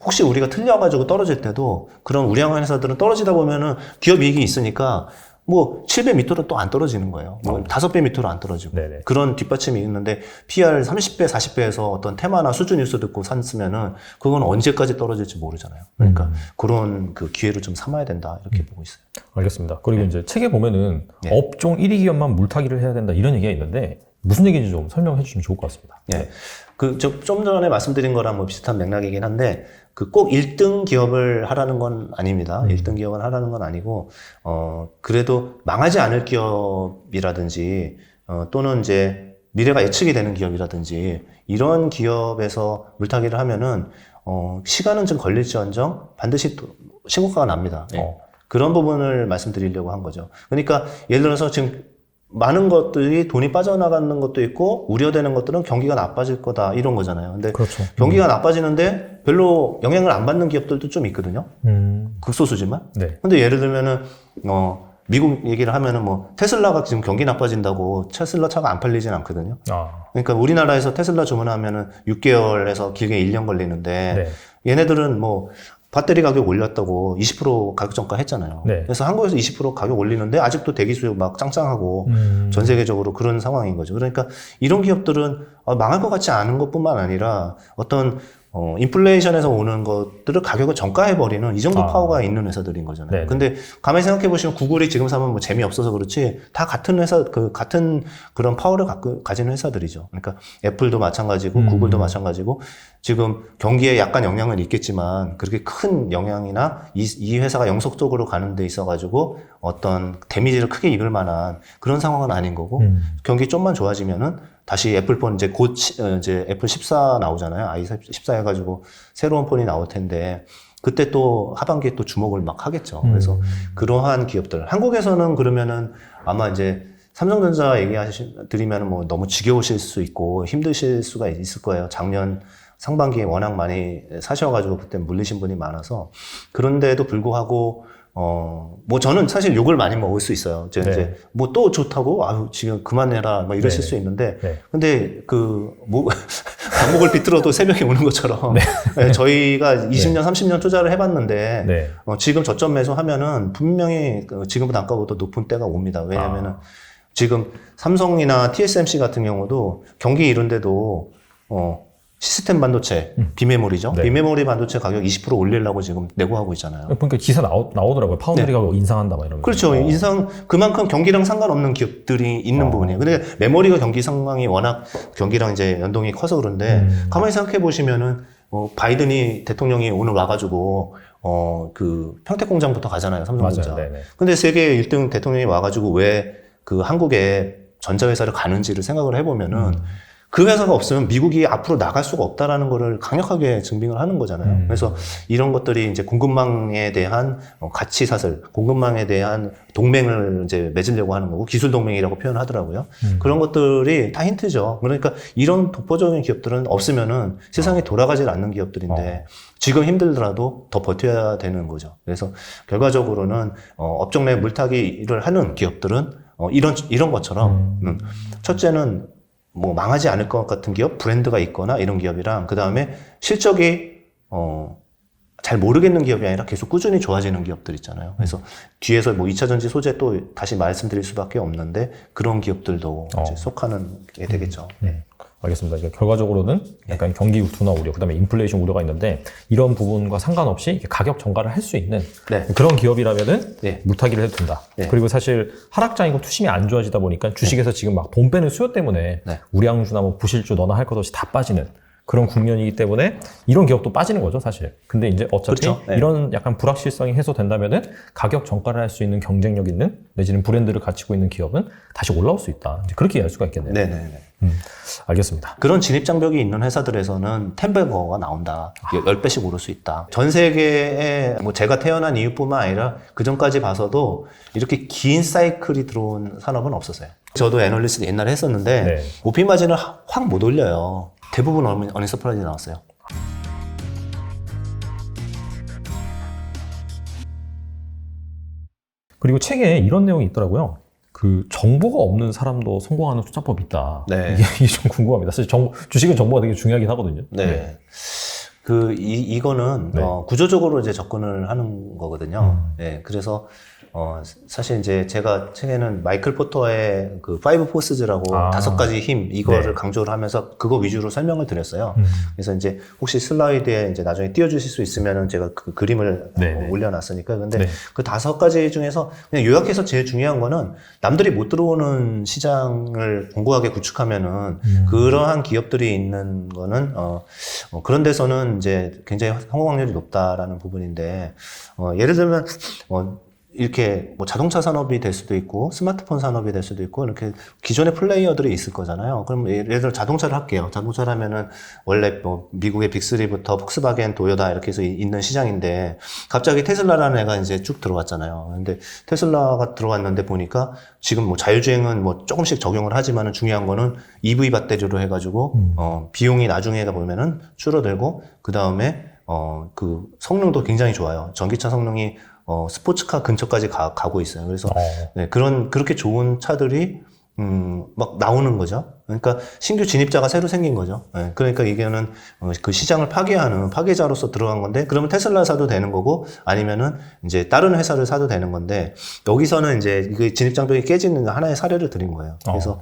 혹시 우리가 틀려가지고 떨어질 때도 그런 우량한 회사들은 떨어지다 보면은 기업 이익이 있으니까 뭐 7배 밑으로 또 안 떨어지는 거예요. 뭐 5배 밑으로 안 떨어지고. 네네. 그런 뒷받침이 있는데 PR 30배, 40배에서 어떤 테마나 수주 뉴스 듣고 샀으면은 그건 언제까지 떨어질지 모르잖아요. 그러니까 그런 그 기회를 좀 삼아야 된다 이렇게 보고 있어요. 알겠습니다. 그리고 이제 책에 보면은 네. 업종 1위 기업만 물타기를 해야 된다 이런 얘기가 있는데, 무슨 얘기인지 좀 설명해 주시면 좋을 것 같습니다. 예. 좀 전에 말씀드린 거랑 뭐 비슷한 맥락이긴 한데, 꼭 1등 기업을 하라는 건 아닙니다. 1등 기업을 하라는 건 아니고, 그래도 망하지 않을 기업이라든지, 또는 이제 미래가 예측이 되는 기업이라든지, 이런 기업에서 물타기를 하면은, 시간은 좀 걸릴지언정 반드시 또 신고가가 납니다. 예. 그런 부분을 말씀드리려고 한 거죠. 그러니까 예를 들어서 지금 많은 것들이 돈이 빠져나가는 것도 있고 우려되는 것들은 경기가 나빠질 거다 이런 거잖아요. 근데 그렇죠. 경기가 나빠지는데 별로 영향을 안 받는 기업들도 좀 있거든요. 극소수지만. 네. 근데 예를 들면은 미국 얘기를 하면은 뭐 테슬라가 지금 경기 나빠진다고 테슬라 차가 안 팔리진 않거든요. 아, 그러니까 우리나라에서 테슬라 주문하면은 6개월에서 길게 1년 걸리는데 얘네들은 뭐 배터리 가격 올렸다고 20% 가격 정가 했잖아요. 네. 그래서 한국에서 20% 가격 올리는데 아직도 대기 수요 막 짱짱하고 전 세계적으로 그런 상황인 거죠. 그러니까 이런 기업들은 망할 것 같지 않은 것뿐만 아니라 어떤 인플레이션에서 오는 것들을 가격을 전가해버리는 이 정도 파워가 있는 회사들인 거잖아요. 네네. 근데 가만히 생각해보시면 구글이 지금 사면 뭐 재미없어서 그렇지 다 같은 회사, 같은 그런 파워를 가지는 회사들이죠. 그러니까 애플도 마찬가지고 구글도 마찬가지고 지금 경기에 약간 영향은 있겠지만 그렇게 큰 영향이나 이 회사가 영속적으로 가는 데 있어가지고 어떤 데미지를 크게 입을 만한 그런 상황은 아닌 거고 경기 좀만 좋아지면은 다시 애플폰 이제 애플 14 나오잖아요. i14 해가지고 새로운 폰이 나올 텐데 그때 또 하반기에 또 주목을 막 하겠죠. 그래서 그러한 기업들. 한국에서는 그러면은 아마 이제 삼성전자 드리면은 뭐 너무 지겨우실 수 있고 힘드실 수가 있을 거예요. 작년 상반기에 워낙 많이 사셔가지고 그때 물리신 분이 많아서 그런데도 불구하고 뭐 저는 사실 욕을 많이 먹을 수 있어요. 이제 뭐 또 좋다고 아유 지금 그만해라 뭐 이러실 수 있는데 근데 발목을 비틀어도 새벽에 오는 것처럼 저희가 20년 30년 투자를 해봤는데 지금 저점 매수하면은 분명히 지금보다 아까보다 높은 때가 옵니다. 왜냐면은 지금 삼성이나 TSMC 같은 경우도 경기 이런데도 시스템 반도체, 비메모리죠. 비메모리 반도체 가격 20% 올리려고 지금 내고하고 있잖아요. 그러니까 기사 나오더라고요. 파운드리 가격 인상한다 막 이러면서. 그렇죠. 그만큼 경기랑 상관없는 기업들이 있는 부분이에요. 근데 메모리가 경기 상황이 워낙 경기랑 이제 연동이 커서 그런데 가만히 생각해 보시면은 바이든이 대통령이 오늘 와가지고 그 평택 공장부터 가잖아요. 삼성전자. 근데 세계 1등 대통령이 와가지고 왜 그 한국에 전자회사를 가는지를 생각을 해보면은 그 회사가 없으면 미국이 앞으로 나갈 수가 없다라는 거를 강력하게 증빙을 하는 거잖아요. 그래서 이런 것들이 이제 공급망에 대한 가치 사슬, 공급망에 대한 동맹을 이제 맺으려고 하는 거고 기술 동맹이라고 표현하더라고요. 그런 것들이 다 힌트죠. 그러니까 이런 독보적인 기업들은 없으면은 세상이 돌아가질 않는 기업들인데 지금 힘들더라도 더 버텨야 되는 거죠. 그래서 결과적으로는 업종 내 물타기를 하는 기업들은 이런 것처럼 첫째는 뭐 망하지 않을 것 같은 기업, 브랜드가 있거나 이런 기업이랑 그 다음에 실적이 잘 모르겠는 기업이 아니라 계속 꾸준히 좋아지는 기업들 있잖아요. 그래서 뒤에서 뭐 2차전지 소재 또 다시 말씀드릴 수밖에 없는데 그런 기업들도 이제 속하는 게 되겠죠. 알겠습니다. 그러니까 결과적으로는 약간 경기 둔화 우려, 그다음에 인플레이션 우려가 있는데 이런 부분과 상관없이 가격 전가를 할 수 있는 그런 기업이라면은 물타기를 해도 된다. 그리고 사실 하락장이고 투심이 안 좋아지다 보니까 주식에서 지금 막 돈 빼는 수요 때문에 우량주나 뭐 부실주 너나 할 것 없이 다 빠지는 그런 국면이기 때문에 이런 기업도 빠지는 거죠, 사실. 근데 이제 어차피 이런 약간 불확실성이 해소된다면은 가격 전가를 할 수 있는 경쟁력 있는 내지는 브랜드를 갖추고 있는 기업은 다시 올라올 수 있다. 이제 그렇게 이해할 수가 있겠네요. 알겠습니다. 그런 진입장벽이 있는 회사들에서는 10배거가 나온다. 10배씩 오를 수 있다. 전 세계에 뭐 제가 태어난 이유뿐만 아니라 그 전까지 봐서도 이렇게 긴 사이클이 들어온 산업은 없었어요. 저도 애널리스트 옛날에 했었는데 오피 마진을 확 못 올려요. 대부분 어닝 서프라이즈 나왔어요. 그리고 책에 이런 내용이 있더라고요. 그 정보가 없는 사람도 성공하는 투자법이 있다. 이게 좀 궁금합니다. 사실 주식은 정보가 되게 중요하긴 하거든요. 이거는 구조적으로 이제 접근을 하는 거거든요. 그래서 사실 이제 제가 책에는 마이클 포터의 그 5 포스즈라고 5가지 힘 이거를 강조를 하면서 그거 위주로 설명을 드렸어요. 그래서 이제 혹시 슬라이드에 이제 나중에 띄워주실 수 있으면은 제가 그 그림을 올려놨으니까 근데 그 5가지 중에서 그냥 요약해서 제일 중요한 거는 남들이 못 들어오는 시장을 공고하게 구축하면은 그러한 기업들이 있는 거는 그런 데서는 이제 굉장히 성공 확률이 높다라는 부분인데 예를 들면 이렇게 뭐 자동차 산업이 될 수도 있고 스마트폰 산업이 될 수도 있고 이렇게 기존의 플레이어들이 있을 거잖아요. 그럼 예를 들어 자동차를 할게요. 자동차를 하면은 원래 뭐 미국의 빅3부터 폭스바겐, 도요타 이렇게 해서 있는 시장인데 갑자기 테슬라라는 애가 이제 쭉 들어왔잖아요. 근데 테슬라가 들어왔는데 보니까 지금 뭐 자율주행은 뭐 조금씩 적용을 하지만은 중요한 거는 EV 배터리로 해가지고 비용이 나중에 보면은 줄어들고 그 다음에 그 성능도 굉장히 좋아요. 전기차 성능이 스포츠카 근처까지 가고 있어요. 그래서, 네, 그렇게 좋은 차들이, 막 나오는 거죠. 그러니까 신규 진입자가 새로 생긴 거죠. 네, 그러니까 이게는, 그 시장을 파괴하는 파괴자로서 들어간 건데, 그러면 테슬라 사도 되는 거고, 아니면은 이제 다른 회사를 사도 되는 건데, 여기서는 이제 그 진입장벽이 깨지는 하나의 사례를 드린 거예요. 그래서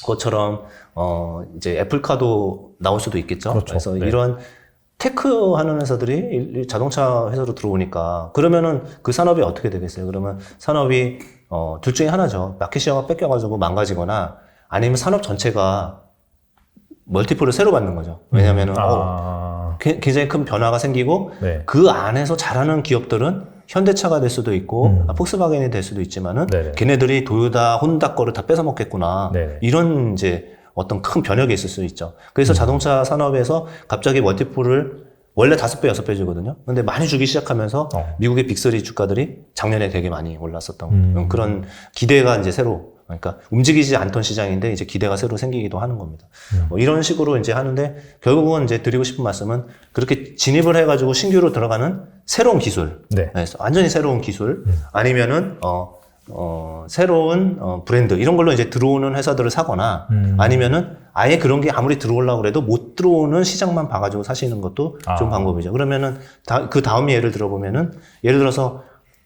그것처럼, 이제 애플카도 나올 수도 있겠죠. 그렇죠. 그래서 네. 이런 테크 하는 회사들이 자동차 회사로 들어오니까 그러면은 그 산업이 어떻게 되겠어요? 그러면 산업이 둘 중에 하나죠. 마켓시어가 뺏겨가지고 망가지거나 아니면 산업 전체가 멀티플을 새로 받는 거죠. 왜냐면은 굉장히 큰 변화가 생기고 네. 그 안에서 잘하는 기업들은 현대차가 될 수도 있고 폭스바겐이 될 수도 있지만은 네네. 걔네들이 도요타, 혼다 거를 다 뺏어 먹겠구나. 네네. 이런 이제 어떤 큰 변혁이 있을 수 있죠. 그래서 자동차 산업에서 갑자기 멀티플을 원래 5배, 6배 주거든요. 근데 많이 주기 시작하면서 미국의 빅3 주가들이 작년에 되게 많이 올랐었던 그런 기대가 이제 새로, 그러니까 움직이지 않던 시장인데 이제 기대가 새로 생기기도 하는 겁니다. 뭐 이런 식으로 이제 하는데 결국은 이제 드리고 싶은 말씀은 그렇게 진입을 해가지고 신규로 들어가는 새로운 기술. 네. 완전히 새로운 기술. 아니면은, 새로운 브랜드 이런 걸로 이제 들어오는 회사들을 사거나 아니면은 아예 그런 게 아무리 들어오려고 그래도 못 들어오는 시장만 봐가지고 사시는 것도 좀 방법이죠. 그러면은 그 다음 예를 들어보면은 예를 들어서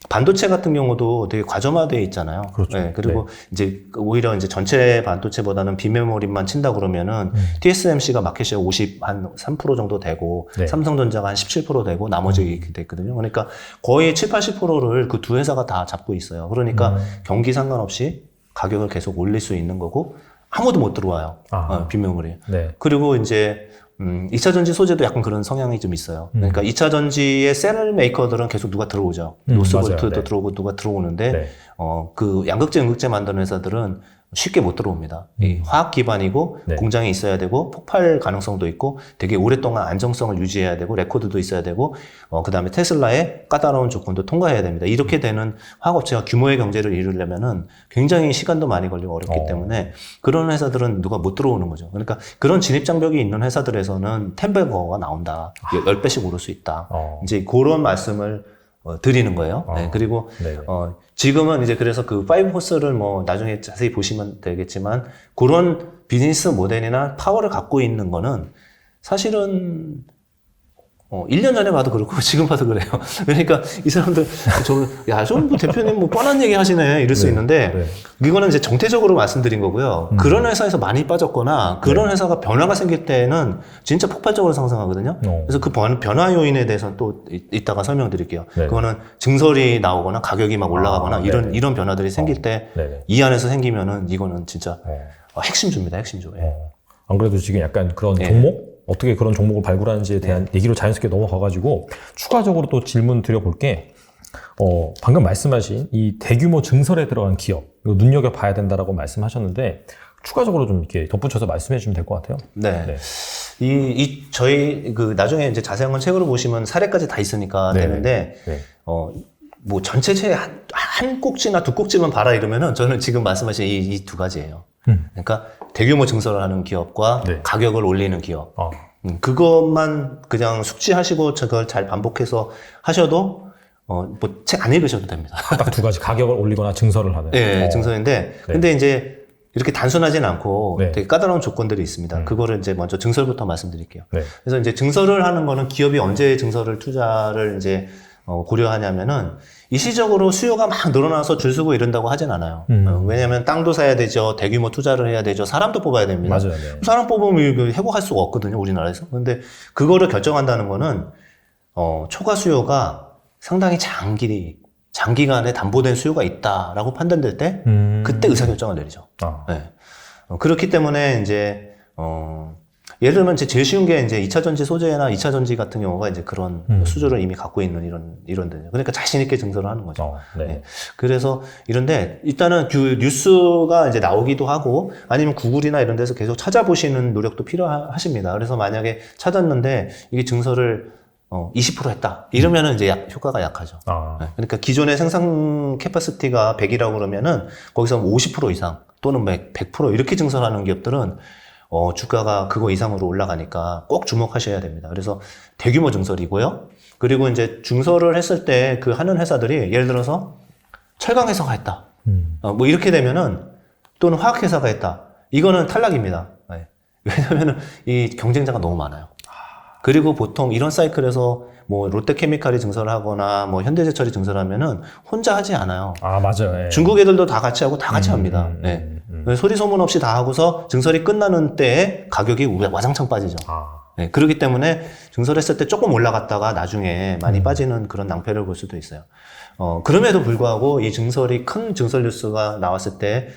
반도체 같은 경우도 되게 과점화되어 있잖아요. 그렇죠. 네, 그리고 이제 오히려 이제 전체 반도체보다는 비메모리만 친다 그러면은 TSMC가 마켓시어 53% 정도 되고 네. 삼성전자가 한 17% 되고 나머지 이렇게 됐거든요. 그러니까 거의 7, 80%를 그 두 회사가 다 잡고 있어요. 그러니까 경기 상관없이 가격을 계속 올릴 수 있는 거고 아무도 못 들어와요. 비메모리. 네. 그리고 이제 2차 전지 소재도 약간 그런 성향이 좀 있어요. 그러니까 2차 전지의 셀 메이커들은 계속 누가 들어오죠. 노스볼트도 네. 들어오고 누가 들어오는데, 네. 그 양극재, 음극재 만드는 회사들은 쉽게 못 들어옵니다. 이 화학 기반이고 네. 공장이 있어야 되고 폭발 가능성도 있고 되게 오랫동안 안정성을 유지해야 되고 레코드도 있어야 되고 그 다음에 테슬라의 까다로운 조건도 통과해야 됩니다. 이렇게 되는 화학업체가 규모의 경제를 이루려면은 굉장히 시간도 많이 걸리고 어렵기 때문에 그런 회사들은 누가 못 들어오는 거죠. 그러니까 그런 진입장벽이 있는 회사들에서는 10배거가 나온다. 10배씩 오를 수 있다. 이제 그런 말씀을 드리는 거예요. 네, 그리고 네네. 지금은 이제 그래서 그 5포스를 뭐 나중에 자세히 보시면 되겠지만 그런 비즈니스 모델이나 파워를 갖고 있는 거는 사실은 1년 전에 봐도 그렇고 지금 봐도 그래요. 그러니까 이 사람들 좀 대표님 뭐 뻔한 얘기 하시네 이럴 수 있는데 이거는 이제 정태적으로 말씀드린 거고요. 그런 회사에서 많이 빠졌거나 그런 회사가 변화가 생길 때는 진짜 폭발적으로 상승하거든요. 그래서 그 변화 요인에 대해서는 또 이따가 설명드릴게요. 그거는 증설이 나오거나 가격이 막 올라가거나 이런 변화들이 생길 때 이 안에서 생기면은 이거는 진짜 핵심주입니다. 핵심주. 안 그래도 지금 약간 그런 종목? 어떻게 그런 종목을 발굴하는지에 대한 얘기로 자연스럽게 넘어가가지고 추가적으로 또 질문 드려볼게. 방금 말씀하신 이 대규모 증설에 들어간 기업, 이거 눈여겨봐야 된다라고 말씀하셨는데 추가적으로 좀 이렇게 덧붙여서 말씀해 주시면 될 것 같아요. 네. 저희 나중에 이제 자세한 건 책으로 보시면 사례까지 다 있으니까 되는데 뭐 전체체 한 꼭지나 두 꼭지만 봐라 이러면은 저는 지금 말씀하신 이 두 가지예요. 그러니까 대규모 증설을 하는 기업과 가격을 올리는 기업. 그것만 그냥 숙지하시고 저걸 잘 반복해서 하셔도 뭐 책 안 읽으셔도 됩니다. 딱 두 가지, 가격을 올리거나 증설을 하는. 네, 증설인데 근데 이제 이렇게 단순하진 않고 되게 까다로운 조건들이 있습니다. 그거를 이제 먼저 증설부터 말씀드릴게요. 그래서 이제 증설을 하는 거는 기업이 언제 증설을 투자를 이제 고려하냐면은 일시적으로 수요가 막 늘어나서 줄 서고 이런다고 하진 않아요. 왜냐하면 땅도 사야 되죠, 대규모 투자를 해야 되죠, 사람도 뽑아야 됩니다. 맞아요. 사람 뽑으면 이거 회복할 수가 없거든요, 우리나라에서. 근데 그거를 결정한다는 거는 초과 수요가 상당히 장기간에 담보된 수요가 있다라고 판단될 때 그때 의사결정을 내리죠. 네. 그렇기 때문에 이제 예를 들면 이제 제일 쉬운 게 이제 2차 전지 소재나 2차 전지 같은 경우가 이제 그런 수주를 이미 갖고 있는 이런 데. 그러니까 자신 있게 증설을 하는 거죠. 네. 네. 그래서 이런데 일단은 그 뉴스가 이제 나오기도 하고 아니면 구글이나 이런 데서 계속 찾아보시는 노력도 필요하십니다. 그래서 만약에 찾았는데 이게 증설을 20% 했다. 이러면은 이제 효과가 약하죠. 네. 그러니까 기존의 생산 캐파시티가 100이라고 그러면은 거기서 50% 이상 또는 100% 이렇게 증설하는 기업들은 주가가 그거 이상으로 올라가니까 꼭 주목하셔야 됩니다. 그래서 대규모 증설이고요. 그리고 이제 증설을 했을 때 그 하는 회사들이 예를 들어서 철강회사가 했다. 뭐 이렇게 되면은 또는 화학회사가 했다. 이거는 탈락입니다. 네. 왜냐면은 이 경쟁자가 너무 많아요. 그리고 보통 이런 사이클에서 뭐 롯데케미칼이 증설을 하거나 뭐 현대제철이 증설하면은 혼자 하지 않아요. 맞아요. 예. 중국 애들도 다 같이 하고 다 같이 합니다. 네. 소리 소문 없이 다 하고서 증설이 끝나는 때에 가격이 와장창 빠지죠. 네. 그렇기 때문에 증설했을 때 조금 올라갔다가 나중에 많이 빠지는 그런 낭패를 볼 수도 있어요. 그럼에도 불구하고 이 증설이 큰 증설 뉴스가 나왔을 때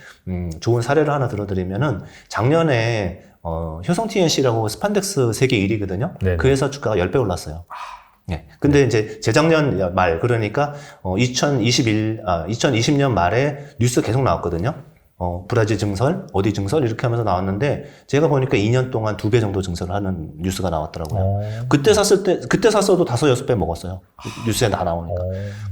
좋은 사례를 하나 들어드리면은 작년에 효성 TNC라고 스판덱스 세계 1위거든요. 네네. 그 회사 주가가 10배 올랐어요. 네. 근데 이제 재작년 말, 그러니까 2020년 말에 뉴스 계속 나왔거든요. 브라질 증설, 어디 증설 이렇게 하면서 나왔는데 제가 보니까 2년 동안 2배 정도 증설을 하는 뉴스가 나왔더라고요. 그때 샀어도 5-6배 먹었어요. 뉴스에 다 나오니까.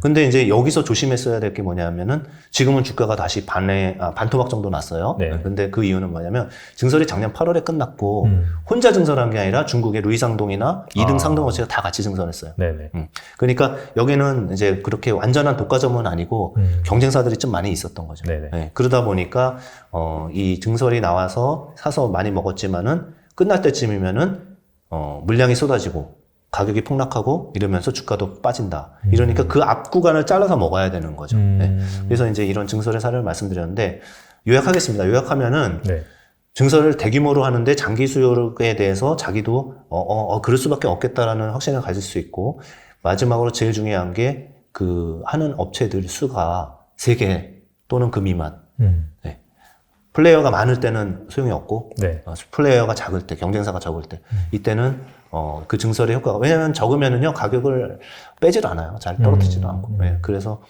근데 이제 여기서 조심했어야 될 게 뭐냐면은 지금은 주가가 다시 반토막 정도 났어요. 네. 근데 그 이유는 뭐냐면 증설이 작년 8월에 끝났고 혼자 증설한 게 아니라 중국의 루이상동이나 2등 상동업체가 다 같이 증설했어요. 네네. 그러니까 여기는 이제 그렇게 완전한 독과점은 아니고 경쟁사들이 좀 많이 있었던 거죠. 네네. 네. 그러다 보니까 이 증설이 나와서 사서 많이 먹었지만은 끝날 때쯤이면은 물량이 쏟아지고 가격이 폭락하고 이러면서 주가도 빠진다. 이러니까 그 앞 구간을 잘라서 먹어야 되는 거죠. 네. 그래서 이제 이런 증설의 사례를 말씀드렸는데 요약하겠습니다. 요약하면은 네. 증설을 대규모로 하는데 장기 수요에 대해서 자기도 그럴 수밖에 없겠다라는 확신을 가질 수 있고 마지막으로 제일 중요한 게 그 하는 업체들 수가 3개 또는 그 미만. 네. 플레이어가 많을 때는 소용이 없고 네. 플레이어가 작을 때, 경쟁사가 적을 때 이때는 그 증설의 효과가 왜냐하면 적으면은요 가격을 빼질 않아요. 잘 떨어뜨리지도 않고. 네. 그래서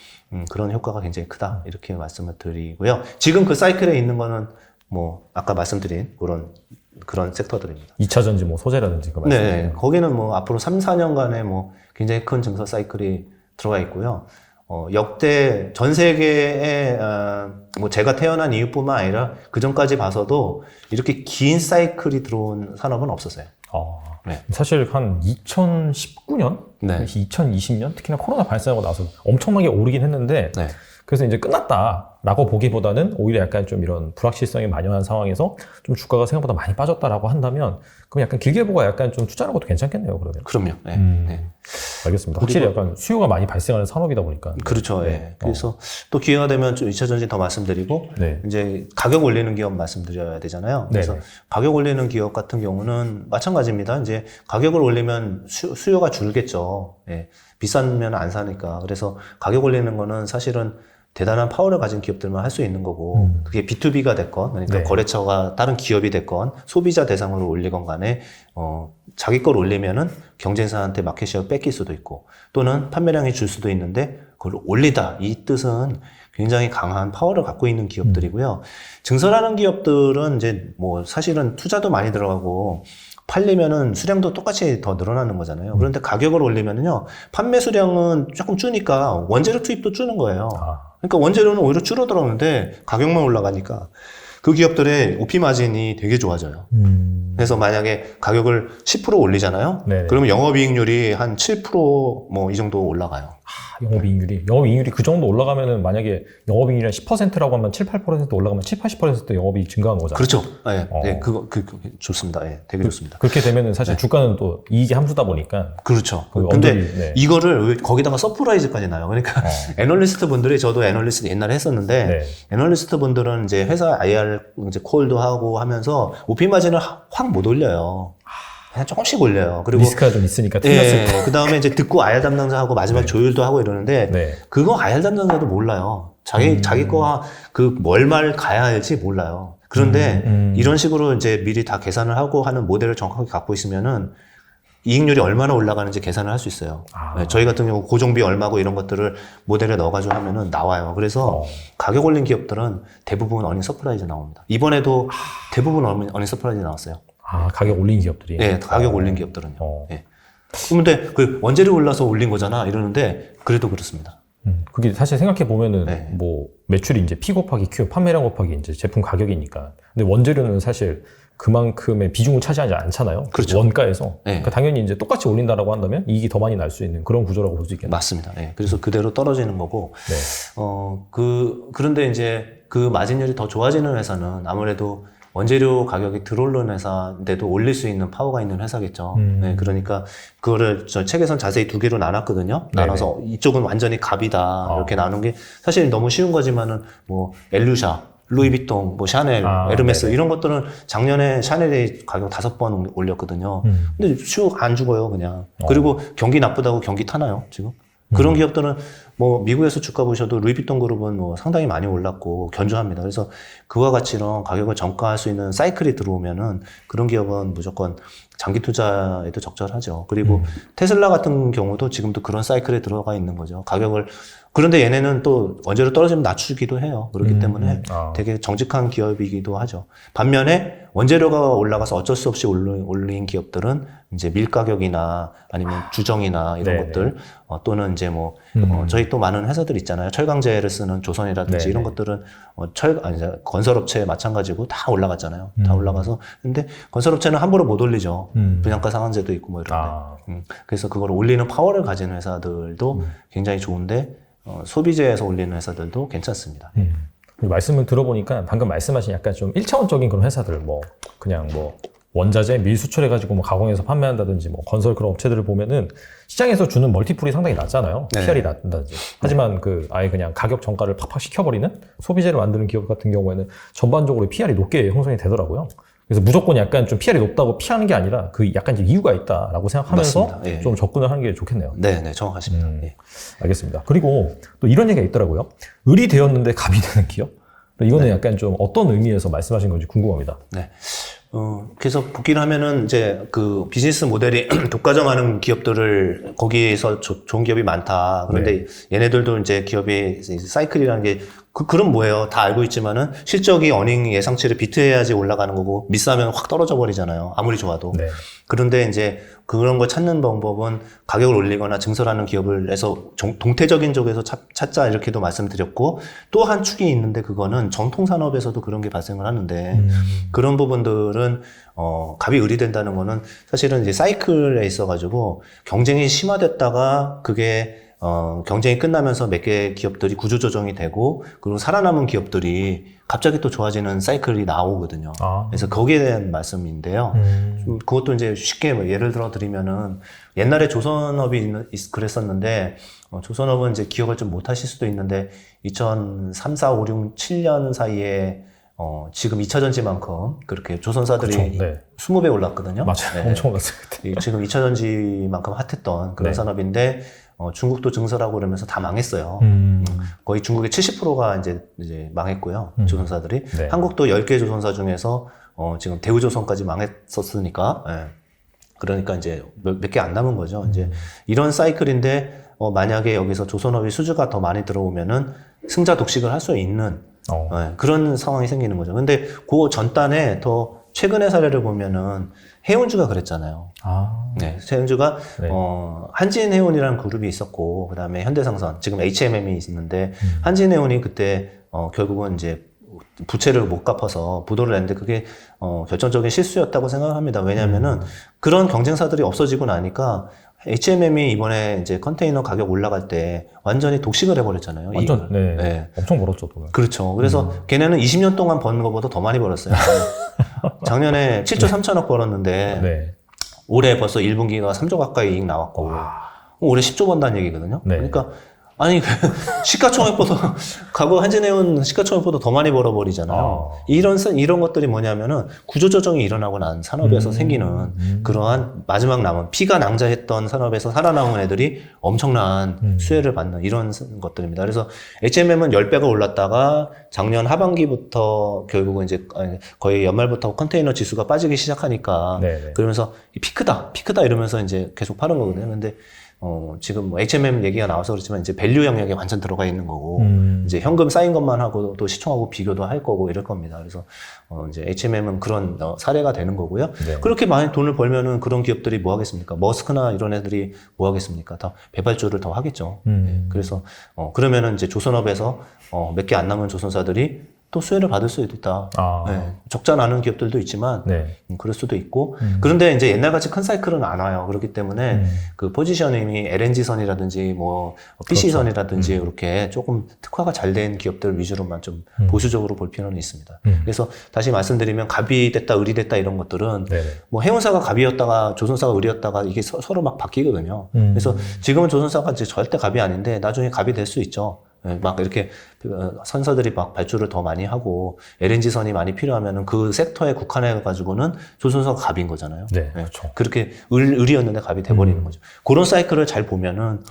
그런 효과가 굉장히 크다 이렇게 말씀을 드리고요. 지금 그 사이클에 있는 거는 뭐 아까 말씀드린 그런 섹터들입니다. 2차 전지 뭐 소재라든지 그 말씀. 네, 거기는 뭐 앞으로 3-4년간의 뭐 굉장히 큰 증설 사이클이 들어가 있고요. 역대 전 세계에 뭐 제가 태어난 이후뿐만 아니라 그 전까지 봐서도 이렇게 긴 사이클이 들어온 산업은 없었어요. 네. 사실 한 2019년, 네. 2020년 특히나 코로나 발생하고 나서 엄청나게 오르긴 했는데 네. 그래서 이제 끝났다라고 보기보다는 오히려 약간 좀 이런 불확실성이 만연한 상황에서 좀 주가가 생각보다 많이 빠졌다라고 한다면 그럼 약간 길게 보고 약간 좀 투자하는 것도 괜찮겠네요, 그러면. 그럼요. 네. 네. 알겠습니다. 확실히 약간 수요가 많이 발생하는 산업이다 보니까. 그렇죠. 네. 그래서 또 기회가 되면 좀 2차 전지 더 말씀드리고 네. 이제 가격 올리는 기업 말씀드려야 되잖아요. 그래서 네네. 가격 올리는 기업 같은 경우는 마찬가지입니다. 이제 가격을 올리면 수요가 줄겠죠. 예. 비싸면 안 사니까. 그래서 가격 올리는 거는 사실은 대단한 파워를 가진 기업들만 할 수 있는 거고 그게 B2B가 됐건 그러니까 네. 거래처가 다른 기업이 됐건 소비자 대상으로 올리건 간에 자기 걸 올리면은 경쟁사한테 마켓시어 뺏길 수도 있고 또는 판매량이 줄 수도 있는데 그걸 올리다 이 뜻은 굉장히 강한 파워를 갖고 있는 기업들이고요. 증설하는 기업들은 이제 뭐 사실은 투자도 많이 들어가고 팔리면은 수량도 똑같이 더 늘어나는 거잖아요. 그런데 가격을 올리면은요, 판매 수량은 조금 주니까 원재료 투입도 주는 거예요. 그러니까 원재료는 오히려 줄어들었는데 가격만 올라가니까 그 기업들의 OP 마진이 되게 좋아져요. 그래서 만약에 가격을 10% 올리잖아요. 네네. 그러면 영업이익률이 한 7% 이 정도 올라가요. 영업이익률이 그 정도 올라가면은 만약에 영업이익률이 한 10%라고 하면 7-8% 올라가면 7-80% 영업이익 증가한 거잖아요. 그렇죠. 네, 네, 그거 좋습니다. 네, 되게 좋습니다. 그렇게 되면은 사실 주가는 또 이익이 함수다 보니까. 그렇죠. 그 근데 네. 이거를 거기다가 서프라이즈까지 나요. 그러니까 애널리스트 분들이 저도 애널리스트 옛날에 했었는데 네. 애널리스트 분들은 이제 회사 IR 이제 콜도 하고 하면서 OP 마진을 확 못 올려요. 그냥 조금씩 올려요. 그리고 리스크가 좀 있으니까 틀렸을 때. 그 다음에 이제 듣고 IR 담당자하고 마지막 조율도 하고 이러는데 네. 그거 IR 담당자도 몰라요. 자기 거와 그 월말 가야 할지 몰라요. 그런데 이런 식으로 이제 미리 다 계산을 하고 하는 모델을 정확하게 갖고 있으면은 이익률이 얼마나 올라가는지 계산을 할 수 있어요. 네, 저희 같은 경우 고정비 얼마고 이런 것들을 모델에 넣어가지고 하면은 나와요. 그래서 가격 올린 기업들은 대부분 어닝 서프라이즈 나옵니다. 이번에도 대부분 어닝 서프라이즈 나왔어요. 가격 올린 기업들이? 네, 가격 올린 기업들은요. 네. 근데 그 원재료 올라서 올린 거잖아 이러는데 그래도 그렇습니다. 그게 사실 생각해 보면은 네. 뭐 매출이 이제 P 곱하기 Q, 판매량 곱하기 이제 제품 가격이니까. 근데 원재료는 사실 그만큼의 비중을 차지하지 않잖아요. 그렇죠. 원가에서. 네. 그러니까 당연히 이제 똑같이 올린다라고 한다면 이익이 더 많이 날 수 있는 그런 구조라고 볼 수 있겠네요. 맞습니다. 네. 그래서 그대로 떨어지는 거고, 네. 그런데 이제 그 마진율이 더 좋아지는 회사는 아무래도 원재료 가격이 들어오른 회사인데도 올릴 수 있는 파워가 있는 회사겠죠. 네, 그러니까 그거를 저 책에선 자세히 두 개로 나눴거든요. 나눠서 이쪽은 완전히 갑이다 이렇게 나눈 게 사실 너무 쉬운 거지만은 뭐 엘루샤, 루이비통, 뭐 샤넬, 에르메스 네네. 이런 것들은 작년에 샤넬이 가격 5번 올렸거든요. 근데 쭉 안 죽어요 그냥. 그리고 경기 나쁘다고 경기 타나요 지금? 그런 기업들은 뭐 미국에서 주가 보셔도 루이비통 그룹은 뭐 상당히 많이 올랐고 견조합니다. 그래서 그와 같이 이런 가격을 전가할 수 있는 사이클이 들어오면은 그런 기업은 무조건 장기 투자에도 적절하죠. 그리고 테슬라 같은 경우도 지금도 그런 사이클에 들어가 있는 거죠. 가격을 그런데 얘네는 또 원재료 떨어지면 낮추기도 해요. 그렇기 때문에 되게 정직한 기업이기도 하죠. 반면에 원재료가 올라가서 어쩔 수 없이 올린 기업들은 이제 밀 가격이나 아니면 주정이나 이런 네네. 것들 또는 이제 뭐 저희 또 많은 회사들 있잖아요. 철강제를 쓰는 조선이라든지 네네. 이런 것들은 건설업체 마찬가지고 다 올라갔잖아요. 다 올라가서 근데 건설업체는 함부로 못 올리죠. 분양가 상한제도 있고 뭐 이런데. 그래서 그걸 올리는 파워를 가진 회사들도 굉장히 좋은데 소비재에서 올리는 회사들도 괜찮습니다. 말씀을 들어보니까 방금 말씀하신 약간 좀 1차원적인 그런 회사들, 뭐 그냥 뭐 원자재 밀 수출해가지고 뭐 가공해서 판매한다든지 뭐 건설 그런 업체들을 보면은 시장에서 주는 멀티플이 상당히 낮잖아요. 네. PR이 낮다든지. 하지만 그 아예 그냥 가격 정가를 팍팍 시켜버리는 소비재를 만드는 기업 같은 경우에는 전반적으로 PR이 높게 형성이 되더라고요. 그래서 무조건 약간 좀 PR이 높다고 피하는 게 아니라 그 약간 좀 이유가 있다라고 생각하면서 맞습니다. 예. 좀 접근을 하는 게 좋겠네요. 네, 정확하십니다. 예. 알겠습니다. 그리고 또 이런 얘기가 있더라고요. 을이 되었는데 갑이 되는 기업? 이거는 약간 좀 어떤 의미에서 말씀하신 건지 궁금합니다. 네. 그래서 복귀를 하면은 이제 그 비즈니스 모델이 독과점하는 기업들을 거기에서 좋은 기업이 많다. 그런데 얘네들도 이제 기업이 사이클이라는 게 그럼 뭐예요? 다 알고 있지만은 실적이 어닝 예상치를 비트해야지 올라가는 거고 미스하면 확 떨어져 버리잖아요. 아무리 좋아도. 네. 그런데 이제 그런 걸 찾는 방법은 가격을 올리거나 증설하는 기업을 해서 동태적인 쪽에서 찾자 이렇게도 말씀드렸고 또 한 축이 있는데 그거는 전통산업에서도 그런 게 발생을 하는데 그런 부분들은 갑이 을이 된다는 거는 사실은 이제 사이클에 있어가지고 경쟁이 심화됐다가 그게 경쟁이 끝나면서 몇 개 기업들이 구조조정이 되고, 그리고 살아남은 기업들이 갑자기 또 좋아지는 사이클이 나오거든요. 그래서 거기에 대한 말씀인데요. 그것도 이제 쉽게 뭐 예를 들어 드리면은, 옛날에 조선업이 그랬었는데, 조선업은 이제 기억을 좀 못 하실 수도 있는데, 2003, 4, 5, 6, 7년 사이에 지금 2차 전지만큼 그렇게 조선사들이 그쵸, 네. 20배 올랐거든요. 맞아요. 네. 엄청 올랐어요. 그때. 지금 2차 전지만큼 핫했던 그런 네. 산업인데 중국도 증설하고 그러면서 다 망했어요. 거의 중국의 70%가 이제 망했고요. 조선사들이. 네. 한국도 10개 조선사 중에서 지금 대우조선까지 망했었으니까 그러니까 이제 몇 개 안 남은 거죠. 이제 이런 사이클인데 만약에 여기서 조선업이 수주가 더 많이 들어오면은 승자 독식을 할 수 있는 그런 상황이 생기는 거죠. 근데 그 전단에 더 최근의 사례를 보면은 해운주가 그랬잖아요. 네, 해운주가 네. 한진해운이라는 그룹이 있었고 그다음에 현대상선 지금 HMM이 있는데 한진해운이 그때 결국은 이제 부채를 못 갚아서 부도를 냈는데 그게 결정적인 실수였다고 생각합니다. 왜냐하면은 그런 경쟁사들이 없어지고 나니까 HMM이 이번에 이제 컨테이너 가격 올라갈 때 완전히 독식을 해버렸잖아요. 완전, 이익을. 네. 엄청 벌었죠, 돈을. 그렇죠. 그래서 걔네는 20년 동안 버는 것보다 더 많이 벌었어요. 작년에 7조 3천억 벌었는데 네. 올해 벌써 1분기가 3조 가까이 이익 나왔고 올해 10조 번다는 얘기거든요. 네. 그러니까 아니, 시가총액보다, 과거 한진해운 시가총액보다 더 많이 벌어버리잖아요. 이런 것들이 뭐냐면은 구조조정이 일어나고 난 산업에서 생기는 그러한 마지막 남은 피가 낭자했던 산업에서 살아남은 애들이 엄청난 수혜를 받는 이런 것들입니다. 그래서 HMM은 10배가 올랐다가 작년 하반기부터 결국은 이제 거의 연말부터 컨테이너 지수가 빠지기 시작하니까 네네. 그러면서 피크다 이러면서 이제 계속 파는 거거든요. 근데 지금 뭐 HMM 얘기가 나와서 그렇지만 이제 밸류 영역에 완전 들어가 있는 거고 이제 현금 쌓인 것만 하고 또 시총하고 비교도 할 거고 이럴 겁니다. 그래서 이제 HMM은 그런 사례가 되는 거고요. 네. 그렇게 많이 돈을 벌면은 그런 기업들이 뭐 하겠습니까? 머스크나 이런 애들이 뭐 하겠습니까? 다 배발주를 더 하겠죠. 그래서 그러면은 이제 조선업에서 몇 개 안 남은 조선사들이 또 수혜를 받을 수도 있다. 네, 적자 나는 기업들도 있지만 네. 그럴 수도 있고 그런데 이제 옛날같이 큰 사이클은 안 와요. 그렇기 때문에 그 포지셔닝이 LNG선이라든지 뭐 PC선이라든지 이렇게 조금 특화가 잘 된 기업들 위주로만 좀 보수적으로 볼 필요는 있습니다. 그래서 다시 말씀드리면 갑이 됐다 을이 됐다 이런 것들은 네네. 뭐 해운사가 갑이었다가 조선사가 을이었다가 이게 서로 막 바뀌거든요. 그래서 지금은 조선사가 이제 절대 갑이 아닌데 나중에 갑이 될 수 있죠. 막 이렇게 선사들이 막 발주를 더 많이 하고 LNG선이 많이 필요하면은 그 섹터에 국한해 가지고는 조선사가 갑인 거잖아요. 네, 그렇죠. 그렇게 을이었는데 갑이 돼버리는 거죠. 그런 사이클을 잘 보면은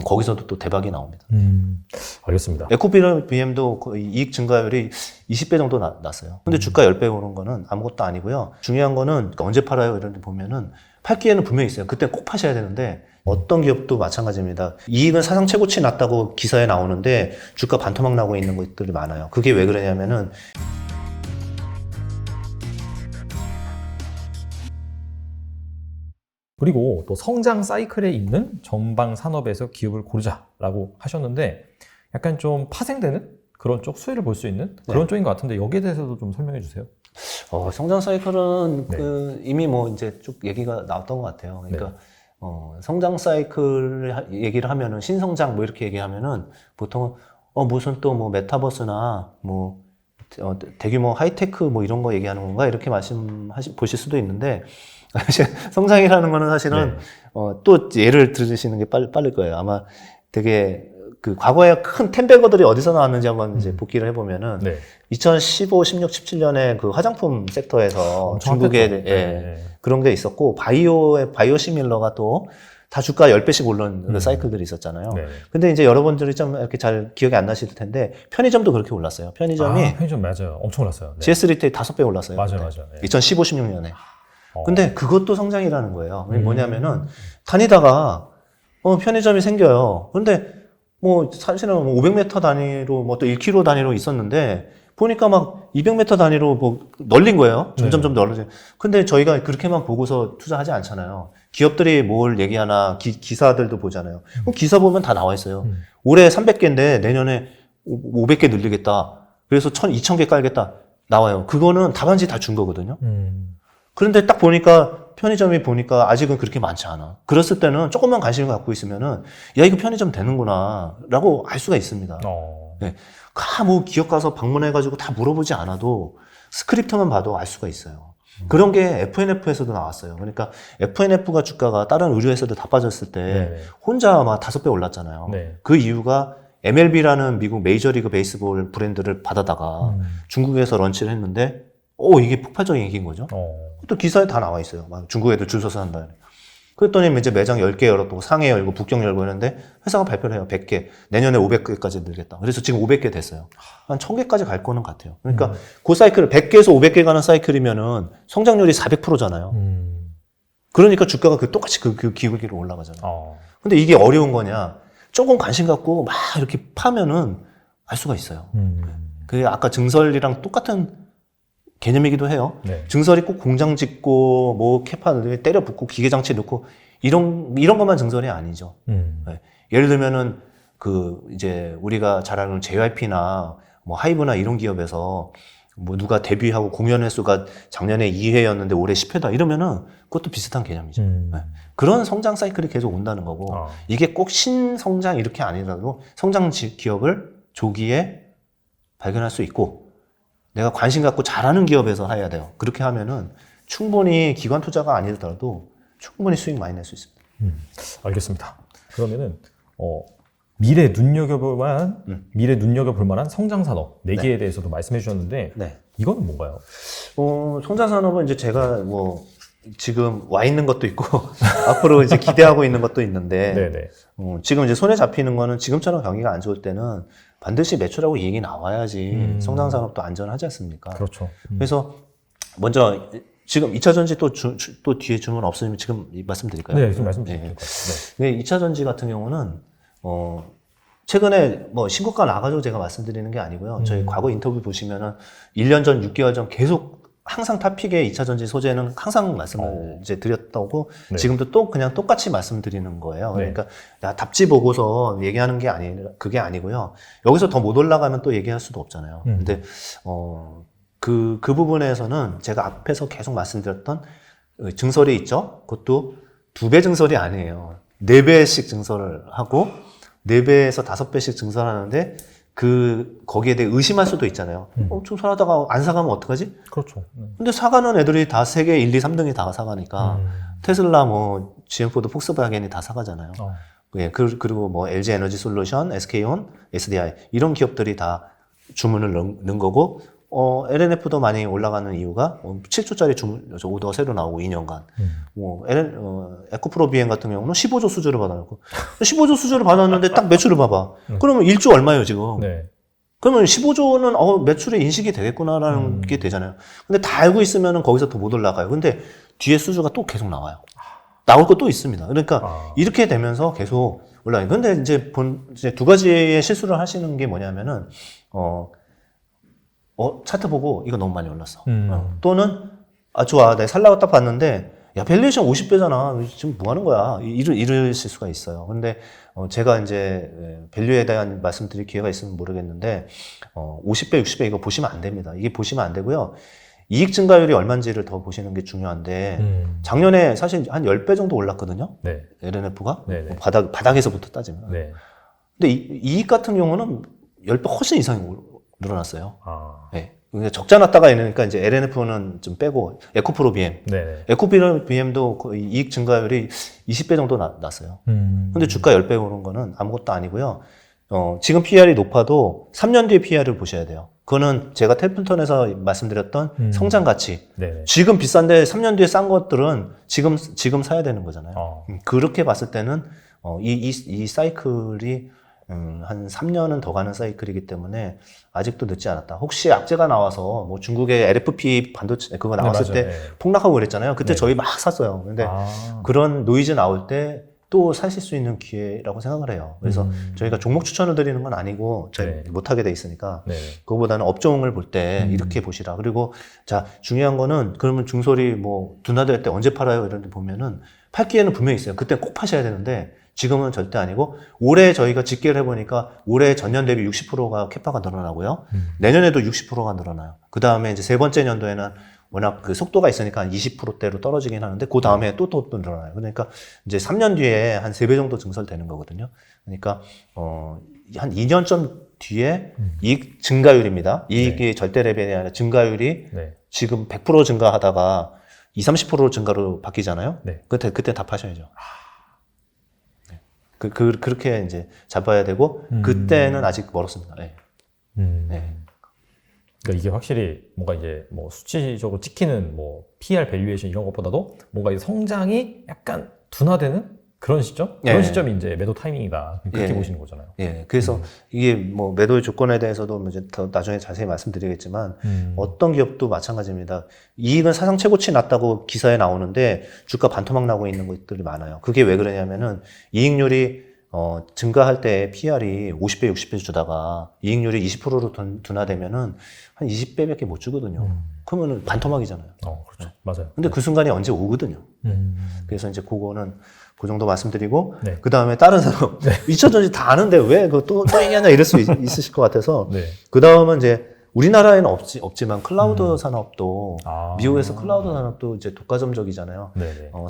거기서도 또 대박이 나옵니다. 알겠습니다. 에코비엠도 거의 이익 증가율이 20배 정도 났어요. 근데 주가 10배 오른 거는 아무것도 아니고요. 중요한 거는 언제 팔아요? 이런 데 보면은 팔 기회는 분명히 있어요. 그때 꼭 파셔야 되는데 어떤 기업도 마찬가지입니다. 이익은 사상 최고치 났다고 기사에 나오는데 주가 반토막 나고 있는 것들이 많아요. 그게 왜 그러냐면은 그리고 또 성장 사이클에 있는 전방 산업에서 기업을 고르자라고 하셨는데 약간 좀 파생되는 그런 쪽 수혜를 볼 수 있는 그런 쪽인 것 같은데 여기에 대해서도 좀 설명해 주세요. 성장 사이클은 네. 이미 뭐 이제 쭉 얘기가 나왔던 것 같아요. 그러니까 성장 사이클 얘기를 하면은 신성장 뭐 이렇게 얘기하면은 보통 무슨 또 뭐 메타버스나 뭐 대규모 하이테크 뭐 이런 거 얘기하는 건가 이렇게 보실 수도 있는데 성장이라는 거는 사실은 또 예를 들으시는 게 빠를 거예요. 아마 되게 그 과거에 큰 텐베거들이 어디서 나왔는지 한번 이제 복기를 해보면은 2015, 16, 17년에 그 화장품 섹터에서 중국에 그런 게 있었고 바이오 시밀러가 또 다 주가 10배씩 오른 그 사이클들이 있었잖아요. 근데 이제 여러분들이 좀 이렇게 잘 기억이 안 나실 텐데 편의점도 그렇게 올랐어요. 편의점이 편의점 맞아요. 엄청 올랐어요. GS 리테일 5배 올랐어요. 맞아요. 2015, 16년에. 근데 그것도 성장이라는 거예요. 뭐냐면은 다니다가 편의점이 생겨요. 근데 뭐 사실은 500m 단위로 뭐 또 1km 단위로 있었는데 보니까 막 200m 단위로 뭐 널린 거예요. 점점점 널어져. 근데 저희가 그렇게만 보고서 투자하지 않잖아요. 기업들이 뭘 얘기하나 기사들도 보잖아요. 그럼 기사 보면 다 나와 있어요. 올해 300개인데 내년에 500개 늘리겠다. 그래서 2000개 깔겠다. 나와요. 그거는 답안지 다 준 거거든요. 그런데 딱 보니까 편의점이 보니까 아직은 그렇게 많지 않아. 그랬을 때는 조금만 관심을 갖고 있으면은 야 이거 편의점 되는구나 라고 알 수가 있습니다. 네. 뭐 기업 가서 방문해가지고 다 물어보지 않아도 스크립트만 봐도 알 수가 있어요. 그런 게 FNF에서도 나왔어요. 그러니까 FNF가 주가가 다른 의류회사들 다 빠졌을 때 혼자 막 5배 올랐잖아요. 그 이유가 MLB라는 미국 메이저리그 베이스볼 브랜드를 받아다가 중국에서 런치를 했는데 이게 폭발적인 얘기인 거죠. 또 기사에 다 나와 있어요. 막 중국 애들 줄 서서 한다. 그랬더니 이제 매장 10개 열었고 상해 열고 북경 열고 했는데 회사가 발표를 해요. 100개. 내년에 500개까지 늘겠다. 그래서 지금 500개 됐어요. 한 1000개까지 갈 거는 같아요. 그러니까 그 사이클을 100개에서 500개 가는 사이클이면은 성장률이 400%잖아요. 그러니까 주가가 똑같이 그 기울기로 올라가잖아요. 근데 이게 어려운 거냐? 조금 관심 갖고 막 이렇게 파면은 알 수가 있어요. 그게 아까 증설이랑 똑같은 개념이기도 해요. 증설이 꼭 공장 짓고 뭐 캐파 때려 붓고 기계 장치 넣고 이런 것만 증설이 아니죠. 예를 들면은 이제 우리가 잘 아는 JYP나 뭐 하이브나 이런 기업에서 뭐 누가 데뷔하고 공연 횟수가 작년에 2회였는데 올해 10회다 이러면은 그것도 비슷한 개념이죠. 그런 성장 사이클이 계속 온다는 거고 이게 꼭 신성장 이렇게 아니라도 성장 기업을 조기에 발견할 수 있고 내가 관심 갖고 잘하는 기업에서 해야 돼요. 그렇게 하면은 충분히 기관 투자가 아니더라도 충분히 수익 많이 낼 수 있습니다. 알겠습니다. 그러면은 미래 눈여겨볼 만한 성장 산업 4개에 대해서도 말씀해 주셨는데 네. 이거는 뭔가요? 성장 산업은 이제 제가 뭐 지금 와 있는 것도 있고 앞으로 이제 기대하고 있는 것도 있는데 네네. 지금 이제 손에 잡히는 거는 지금처럼 경기가 안 좋을 때는 반드시 매출하고 이익이 나와야지 성장 산업도 안전하지 않습니까? 그렇죠. 그래서 먼저 지금 2차 전지 또 뒤에 주문 없으면 지금 말씀드릴까요? 네, 지금 말씀 주실 것 같아요. 네. 2차 전지 같은 경우는 최근에 뭐 신고가 나가지고 제가 말씀드리는 게 아니고요. 저희 과거 인터뷰 보시면은 1년 전, 6개월 전 계속 항상 탑픽의 2차 전지 소재는 항상 말씀을 이제 드렸다고 네. 지금도 또 그냥 똑같이 말씀드리는 거예요. 네. 그러니까 답지 보고서 얘기하는 게 그게 아니고요. 여기서 더 못 올라가면 또 얘기할 수도 없잖아요. 근데 그 부분에서는 제가 앞에서 계속 말씀드렸던 증설이 있죠. 그것도 2배 증설이 아니에요. 4배씩 증설을 하고 4배에서 5배씩 증설하는데 거기에 대해 의심할 수도 있잖아요. 증설하다가 안 사가면 어떡하지? 그렇죠. 근데 사가는 애들이 다 세계 1, 2, 3등이 다 사가니까 테슬라, 뭐 GM4드, 폭스바겐이 다 사가잖아요. 예, 그리고 뭐 LG 에너지 솔루션, SK온, SDI 이런 기업들이 다 주문을 넣은 거고 LNF도 많이 올라가는 이유가 7조짜리 오더가 새로 나오고 2년간. 에코프로 비행 같은 경우는 15조 수주를 받아놓고 15조 수주를 받았는데 딱 매출을 봐봐. 그러면 1조 얼마예요 지금? 네. 그러면 15조는 매출에 인식이 되겠구나라는 게 되잖아요. 근데 다 알고 있으면 거기서 더 못 올라가요. 근데 뒤에 수주가 또 계속 나와요. 나올 것도 있습니다. 그러니까 이렇게 되면서 계속 올라가요. 근데 이제 이제 2가지의 실수를 하시는 게 뭐냐면은 차트 보고 이거 너무 많이 올랐어. 또는 좋아, 내가 살라고 딱 봤는데 야 밸류에이션 50배잖아. 지금 뭐 하는 거야? 이러실 수가 있어요. 근데 제가 이제 밸류에 대한 말씀드릴 기회가 있으면 모르겠는데 50배, 60배 이거 보시면 안 됩니다. 이게 보시면 안 되고요. 이익 증가율이 얼마인지를 더 보시는 게 중요한데 작년에 사실 한 10배 정도 올랐거든요. 네. LNF가 네네. 바닥에서부터 따지면. 네. 근데 이익 같은 경우는 10배 훨씬 이상이 늘어났어요. 네. 적자 났다가 이러니까 이제 LNF는 좀 빼고 에코프로 BM. 네. 에코프로 BM도 거의 이익 증가율이 20배 정도 났어요. 근데 주가 10배 오른 거는 아무것도 아니고요. 지금 PR이 높아도 3년 뒤에 PR을 보셔야 돼요. 그거는 제가 텔레톤에서 말씀드렸던 성장 가치. 네. 지금 비싼데 3년 뒤에 싼 것들은 지금 사야 되는 거잖아요. 그렇게 봤을 때는 이 사이클이 한 3년은 더 가는 사이클이기 때문에 아직도 늦지 않았다. 혹시 악재가 나와서 뭐 중국의 LFP 반도체 그거 나왔을 때 폭락하고 그랬잖아요. 그때 저희 막 샀어요. 근데 그런 노이즈 나올 때 또 사실 수 있는 기회라고 생각을 해요. 그래서 저희가 종목 추천을 드리는 건 아니고 잘 못하게 돼 있으니까 그거보다는 업종을 볼 때 이렇게 보시라. 그리고 자 중요한 거는 그러면 중소리 뭐 둔화될 때 언제 팔아요? 이런 데 보면은 팔 기회는 분명히 있어요. 그때 꼭 파셔야 되는데 지금은 절대 아니고 올해 저희가 집계를 해보니까 올해 전년 대비 60%가 캐파가 늘어나고요. 내년에도 60%가 늘어나요. 그 다음에 이제 세 번째 년도에는 워낙 그 속도가 있으니까 한 20%대로 떨어지긴 하는데 그 다음에 또 늘어나요. 그러니까 이제 3년 뒤에 한 3배 정도 증설되는 거거든요. 그러니까 한 2년쯤 뒤에 이익 증가율입니다. 이익이 절대 레벨이 아니라 증가율이 지금 100% 증가하다가 20-30% 증가로 바뀌잖아요. 그때 다 파셔야죠. 그렇게 이제 잡아야 되고 그때는 아직 멀었습니다. 네. 그러니까 이게 확실히 뭔가 이제 뭐 수치적으로 찍히는 뭐 PR 밸류에이션 이런 것보다도 뭔가 이 성장이 약간 둔화되는 그런 시점? 그런 시점이 이제 매도 타이밍이다. 그렇게 보시는 거잖아요. 예. 그래서 이게 뭐 매도의 조건에 대해서도 이제 더 나중에 자세히 말씀드리겠지만 어떤 기업도 마찬가지입니다. 이익은 사상 최고치 났다고 기사에 나오는데 주가 반토막 나고 있는 것들이 많아요. 그게 왜 그러냐면은 이익률이 증가할 때 PR이 50배, 60배 주다가 이익률이 20%로 둔화되면은 한 20배밖에 못 주거든요. 그러면은 반토막이잖아요. 그렇죠. 맞아요. 근데 그 순간이 언제 오거든요. 그래서 이제 그거는 그 정도 말씀드리고, 그 다음에 다른 산업, 2차 전지 다 아는데 왜 그거 또 얘기하냐 이럴 수 있으실 것 같아서, 그 다음은 이제 우리나라에는 없지만 클라우드 산업도 미국에서 클라우드 산업도 이제 독과점적이잖아요.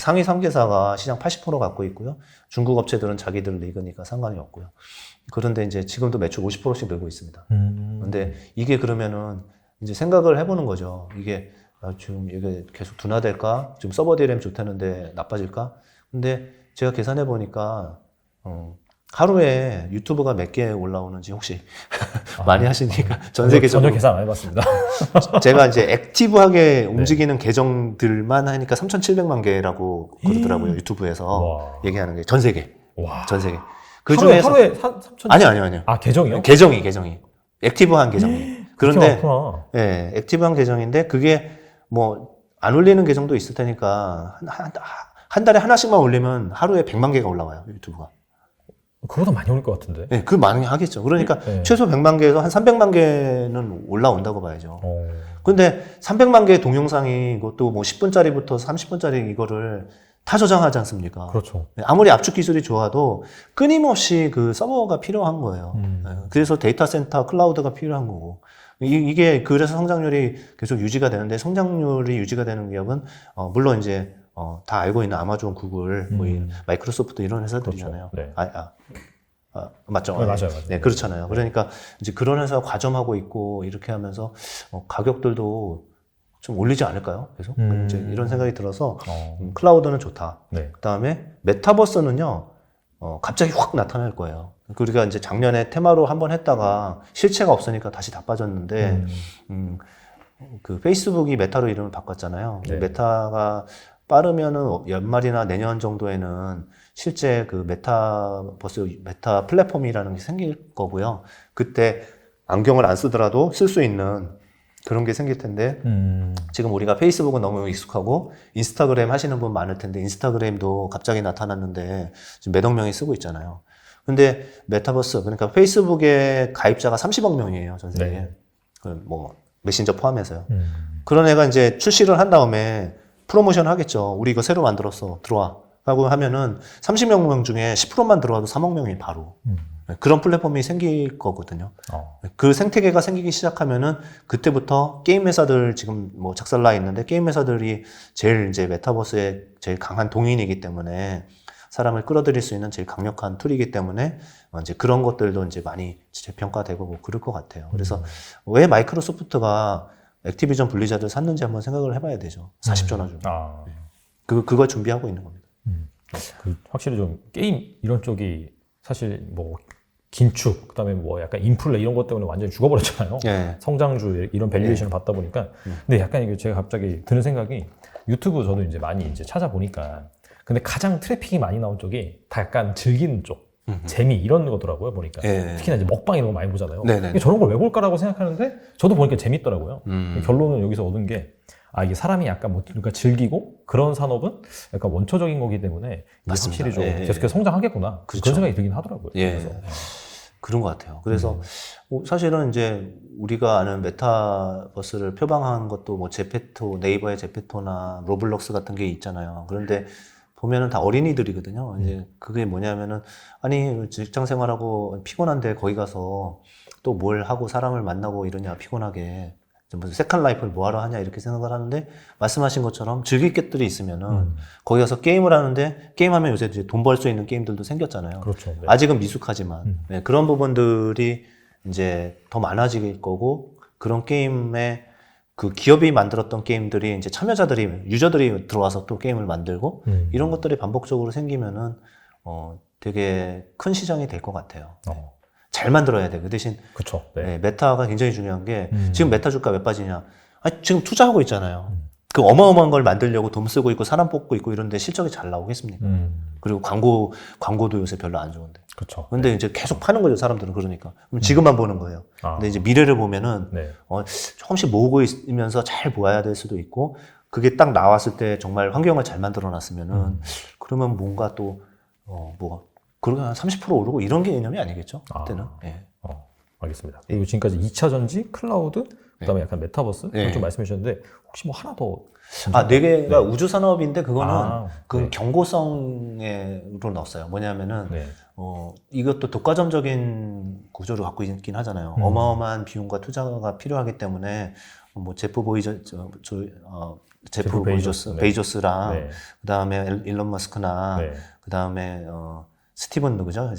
상위 3개사가 시장 80% 갖고 있고요. 중국 업체들은 자기들 리그니까 상관이 없고요. 그런데 이제 지금도 매출 50%씩 늘고 있습니다. 근데 이게 그러면은 이제 생각을 해보는 거죠. 이게 지금 이게 계속 둔화될까? 지금 서버 DRAM 좋다는데 나빠질까? 근데 제가 계산해 보니까 하루에 유튜브가 몇 개 올라오는지 혹시 많이 하시니까 전 세계적으로 전혀 계산 안 해봤습니다. 제가 이제 액티브하게 움직이는 계정들만 하니까 3,700만 개라고 그러더라고요. 유튜브에서 와. 얘기하는 게 전 세계. 와. 전 세계. 그 하루에, 중에서 하루에 3천? 아니요. 아, 계정이요? 계정이 액티브한 계정이. 그런데 많구나. 예, 액티브한 계정인데 그게 뭐 안 올리는 계정도 있을 테니까 한 달에 하나씩만 올리면 하루에 100만 개가 올라와요, 유튜브가. 그거보다 많이 올 것 같은데. 네, 그 많이 하겠죠. 그러니까 네. 최소 100만 개에서 한 300만 개는 올라온다고 봐야죠. 어. 근데 300만 개의 동영상이 이것도 뭐 10분짜리부터 30분짜리 이거를 다 저장하지 않습니까? 그렇죠. 네, 아무리 압축 기술이 좋아도 끊임없이 그 서버가 필요한 거예요. 네, 그래서 데이터 센터, 클라우드가 필요한 거고. 이게 그래서 성장률이 계속 유지가 되는데 성장률이 유지가 되는 기업은 물론 이제 다 알고 있는 아마존, 구글, 뭐 마이크로소프트 이런 회사들이잖아요. 그렇죠. 네. 맞죠? 네, 맞아요. 네, 그렇잖아요. 그러니까 이제 그런 회사 과점하고 있고 이렇게 하면서 가격들도 좀 올리지 않을까요? 계속 이제 이런 생각이 들어서 클라우드는 좋다. 네. 그다음에 메타버스는요, 갑자기 확 나타날 거예요. 우리가 이제 작년에 테마로 한번 했다가 실체가 없으니까 다시 다 빠졌는데, 그 페이스북이 메타로 이름을 바꿨잖아요. 네. 메타가 빠르면은 연말이나 내년 정도에는 실제 그 메타버스, 메타 플랫폼이라는 게 생길 거고요. 그때 안경을 안 쓰더라도 쓸 수 있는 그런 게 생길 텐데, 지금 우리가 페이스북은 너무 익숙하고 인스타그램 하시는 분 많을 텐데 인스타그램도 갑자기 나타났는데 지금 몇억 명이 쓰고 있잖아요. 근데 메타버스, 그러니까 페이스북의 가입자가 30억 명이에요, 전 세계에. 네. 뭐 메신저 포함해서요. 그런 애가 이제 출시를 한 다음에 프로모션 하겠죠. 우리 이거 새로 만들었어, 들어와 하고 하면은 30억 명 중에 10%만 들어와도 3억 명이 바로 그런 플랫폼이 생길 거거든요. 그 생태계가 생기기 시작하면은 그때부터 게임 회사들 지금 뭐 작살나 있는데 게임 회사들이 제일 이제 메타버스에 제일 강한 동인이기 때문에 사람을 끌어들일 수 있는 제일 강력한 툴이기 때문에 이제 그런 것들도 이제 많이 재평가되고 뭐 그럴 것 같아요. 그래서 왜 마이크로소프트가 액티비전 블리자드를 샀는지 한번 생각을 해봐야 되죠. 40조나 주고. 그걸 준비하고 있는 겁니다. 확실히 좀 게임 이런 쪽이 사실 뭐 긴축, 그다음에 뭐 약간 인플레 이런 것 때문에 완전히 죽어버렸잖아요. 네. 성장주 이런 밸류에이션을 받다 보니까. 근데 약간 이게 제가 갑자기 드는 생각이 유튜브 저도 이제 많이 이제 찾아보니까 근데 가장 트래픽이 많이 나온 쪽이 다 약간 즐기는 쪽, 재미 이런 거더라고요 보니까. 네. 특히나 이제 먹방 이런 거 많이 보잖아요. 네네. 저런 걸 왜 볼까라고 생각하는데 저도 보니까 재밌더라고요. 결론은 여기서 얻은 게 이게 사람이 약간 뭐 그러니까 즐기고 그런 산업은 약간 원초적인 거기 때문에 이게 맞습니다. 확실히 좀 예, 예. 계속해서 성장하겠구나. 그렇죠. 그런 생각이 들긴 하더라고요. 예. 그래서. 그런 것 같아요. 그래서 사실은 이제 우리가 아는 메타버스를 표방한 것도 뭐 제페토, 네이버의 제페토나 로블록스 같은 게 있잖아요. 그런데 보면은 다 어린이들이거든요. 이제 그게 뭐냐면은 아니 직장 생활하고 피곤한데 거기 가서 또 뭘 하고 사람을 만나고 이러냐 피곤하게 무슨 세컨 라이프를 뭐하러 하냐 이렇게 생각을 하는데 말씀하신 것처럼 즐길 것들이 있으면은 거기 가서 게임을 하는데 게임하면 요새 이제 돈 벌 수 있는 게임들도 생겼잖아요. 그렇죠. 네. 아직은 미숙하지만 네, 그런 부분들이 이제 더 많아질 거고 그런 게임에 그 기업이 만들었던 게임들이 이제 참여자들이 유저들이 들어와서 또 게임을 만들고 이런 것들이 반복적으로 생기면은 되게 큰 시장이 될 것 같아요. 잘 만들어야 돼. 그 대신 그렇죠. 네. 네, 메타가 굉장히 중요한 게 지금 메타 주가 왜 빠지냐? 지금 투자하고 있잖아요. 그 어마어마한 걸 만들려고 돈 쓰고 있고 사람 뽑고 있고 이런데 실적이 잘 나오겠습니까? 그리고 광고도 요새 별로 안 좋은데. 그렇죠. 근데 이제 계속 파는 거죠, 사람들은. 그러니까. 그럼 지금만 보는 거예요. 근데 이제 미래를 보면은 네. 조금씩 모으고 있으면서 잘 모아야 될 수도 있고 그게 딱 나왔을 때 정말 환경을 잘 만들어 놨으면은 그러면 뭔가 또 그러게 한 30% 오르고 이런 개념이 아니겠죠? 그때는. 예. 알겠습니다. 그리고 지금까지 2차 전지, 클라우드, 그다음에 약간 메타버스 좀 말씀해 주셨는데 혹시 뭐 하나 더? 네 개가 우주 산업인데 그거는 네. 경고성으로 넣었어요. 뭐냐면은 이것도 독과점적인 구조를 갖고 있긴 하잖아요. 어마어마한 비용과 투자가 필요하기 때문에 뭐 제프 베이조스랑 그다음에 일론 머스크나 그다음에 스티븐 누구죠?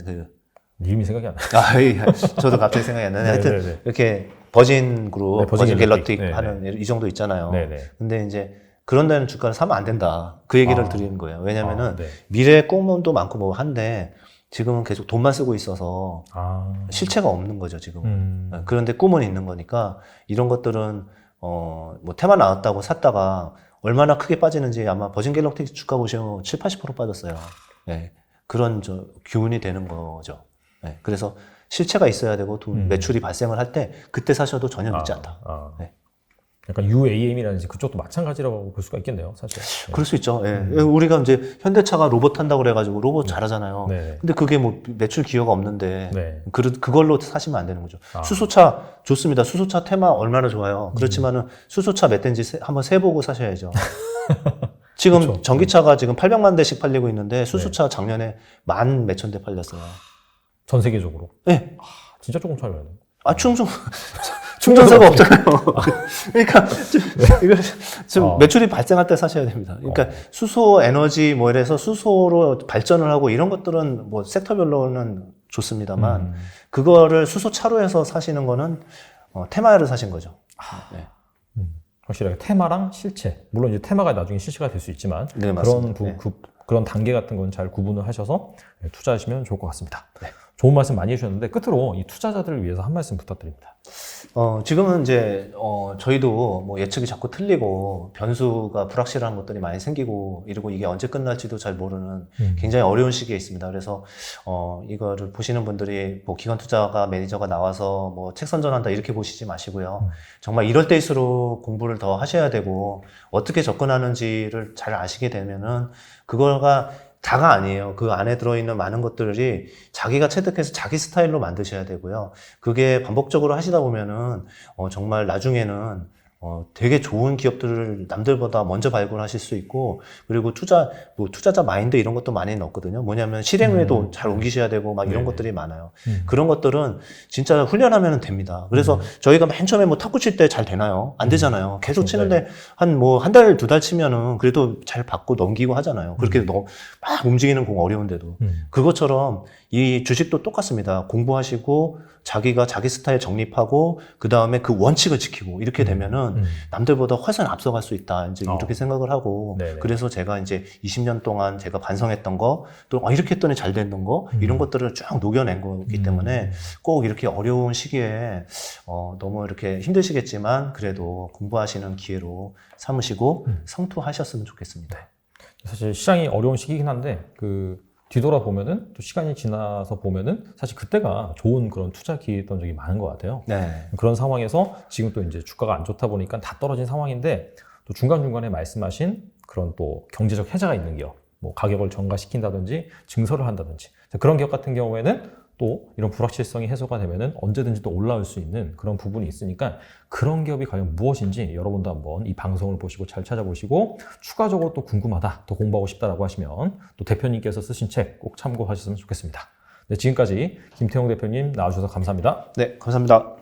이름이 생각이 안 나요. 예. 저도 갑자기 생각이 안 나네. 하여튼 이렇게 버진 그룹, 버진 갤럭틱 하는 이 정도 있잖아요. 근데 이제 그런 데는 주가를 사면 안 된다. 그 얘기를 드리는 거예요. 왜냐면은 미래의 꿈도 많고 뭐 한데 지금은 계속 돈만 쓰고 있어서 실체가 없는 거죠, 지금은. 그런데 꿈은 있는 거니까 이런 것들은 뭐 테마 나왔다고 샀다가 얼마나 크게 빠지는지 아마 버진 갤럭틱 주가 보시면 7, 80% 빠졌어요. 네. 그런 기운이 되는 거죠. 네. 그래서 실체가 있어야 되고 매출이 발생을 할 때 그때 사셔도 전혀 늦지 않다. 네. 약간 UAM이라든지 그쪽도 마찬가지라고 볼 수가 있겠네요, 사실. 네. 그럴 수 있죠. 예. 우리가 이제 현대차가 로봇 한다고 그래가지고 로봇 잘하잖아요. 네. 근데 그게 뭐 매출 기여가 없는데 네. 그걸로 사시면 안 되는 거죠. 수소차 좋습니다. 수소차 테마 얼마나 좋아요. 그렇지만은 수소차 몇 대인지 한번 세보고 사셔야죠. 지금 그렇죠. 전기차가 지금 800만 대씩 팔리고 있는데 수소차 작년에 1만 몇천 대 팔렸어요. 전 세계적으로. 네. 진짜 조금 차이가 나요. 충전소가 없잖아요. 그러니까 이거 좀 매출이 발생할 때 사셔야 됩니다. 그러니까 수소 에너지 뭐 이래서 수소로 발전을 하고 이런 것들은 뭐 섹터별로는 좋습니다만 그거를 수소차로 해서 사시는 거는 테마를 사신 거죠. 네. 확실하게 테마랑 실체. 물론 이제 테마가 나중에 실체가 될 수 있지만 네, 그런 네. 그런 단계 같은 건 잘 구분을 하셔서 투자하시면 좋을 것 같습니다. 네. 좋은 말씀 많이 해주셨는데 끝으로 이 투자자들을 위해서 한 말씀 부탁드립니다. 지금은 이제, 저희도 뭐 예측이 자꾸 틀리고 변수가 불확실한 것들이 많이 생기고 이러고 이게 언제 끝날지도 잘 모르는 굉장히 어려운 시기에 있습니다. 그래서, 이거를 보시는 분들이 뭐 기관 투자가 매니저가 나와서 뭐 책 선전한다 이렇게 보시지 마시고요. 정말 이럴 때일수록 공부를 더 하셔야 되고 어떻게 접근하는지를 잘 아시게 되면은 그거가 다가 아니에요. 그 안에 들어있는 많은 것들이 자기가 체득해서 자기 스타일로 만드셔야 되고요. 그게 반복적으로 하시다 보면은, 정말 나중에는, 되게 좋은 기업들을 남들보다 먼저 발굴하실 수 있고, 그리고 투자자 마인드 이런 것도 많이 넣거든요. 뭐냐면 실행에도 잘 옮기셔야 되고 막 이런 것들이 많아요. 그런 것들은 진짜 훈련하면 됩니다. 그래서 저희가 맨 처음에 뭐 탁구 칠 때 잘 되나요? 안 되잖아요. 계속 치는데 한 달, 2달 치면은 그래도 잘 받고 넘기고 하잖아요. 그렇게 막 움직이는 공 어려운데도. 그것처럼 이 주식도 똑같습니다. 공부하시고 자기가 자기 스타일 정립하고 그 다음에 그 원칙을 지키고 이렇게 되면은 남들보다 훨씬 앞서갈 수 있다. 이제 이렇게 생각을 하고 네네. 그래서 제가 이제 20년 동안 제가 반성했던 거 또 이렇게 했더니 잘 됐던 거 이런 것들을 쭉 녹여낸 거기 때문에 꼭 이렇게 어려운 시기에 너무 이렇게 힘드시겠지만 그래도 공부하시는 기회로 삼으시고 성투하셨으면 좋겠습니다. 사실 시장이 어려운 시기긴 한데 뒤돌아보면은 또 시간이 지나서 보면은 사실 그때가 좋은 그런 투자 기회였던 적이 많은 것 같아요. 네. 그런 상황에서 지금 또 이제 주가가 안 좋다 보니까 다 떨어진 상황인데 또 중간중간에 말씀하신 그런 또 경제적 해자가 있는 기업, 뭐 가격을 전가시킨다든지 증설을 한다든지 그런 기업 같은 경우에는 또 이런 불확실성이 해소가 되면은 언제든지 또 올라올 수 있는 그런 부분이 있으니까 그런 기업이 과연 무엇인지 여러분도 한번 이 방송을 보시고 잘 찾아보시고 추가적으로 또 궁금하다, 더 공부하고 싶다라고 하시면 또 대표님께서 쓰신 책 꼭 참고하셨으면 좋겠습니다. 네, 지금까지 김태형 대표님 나와주셔서 감사합니다. 네, 감사합니다.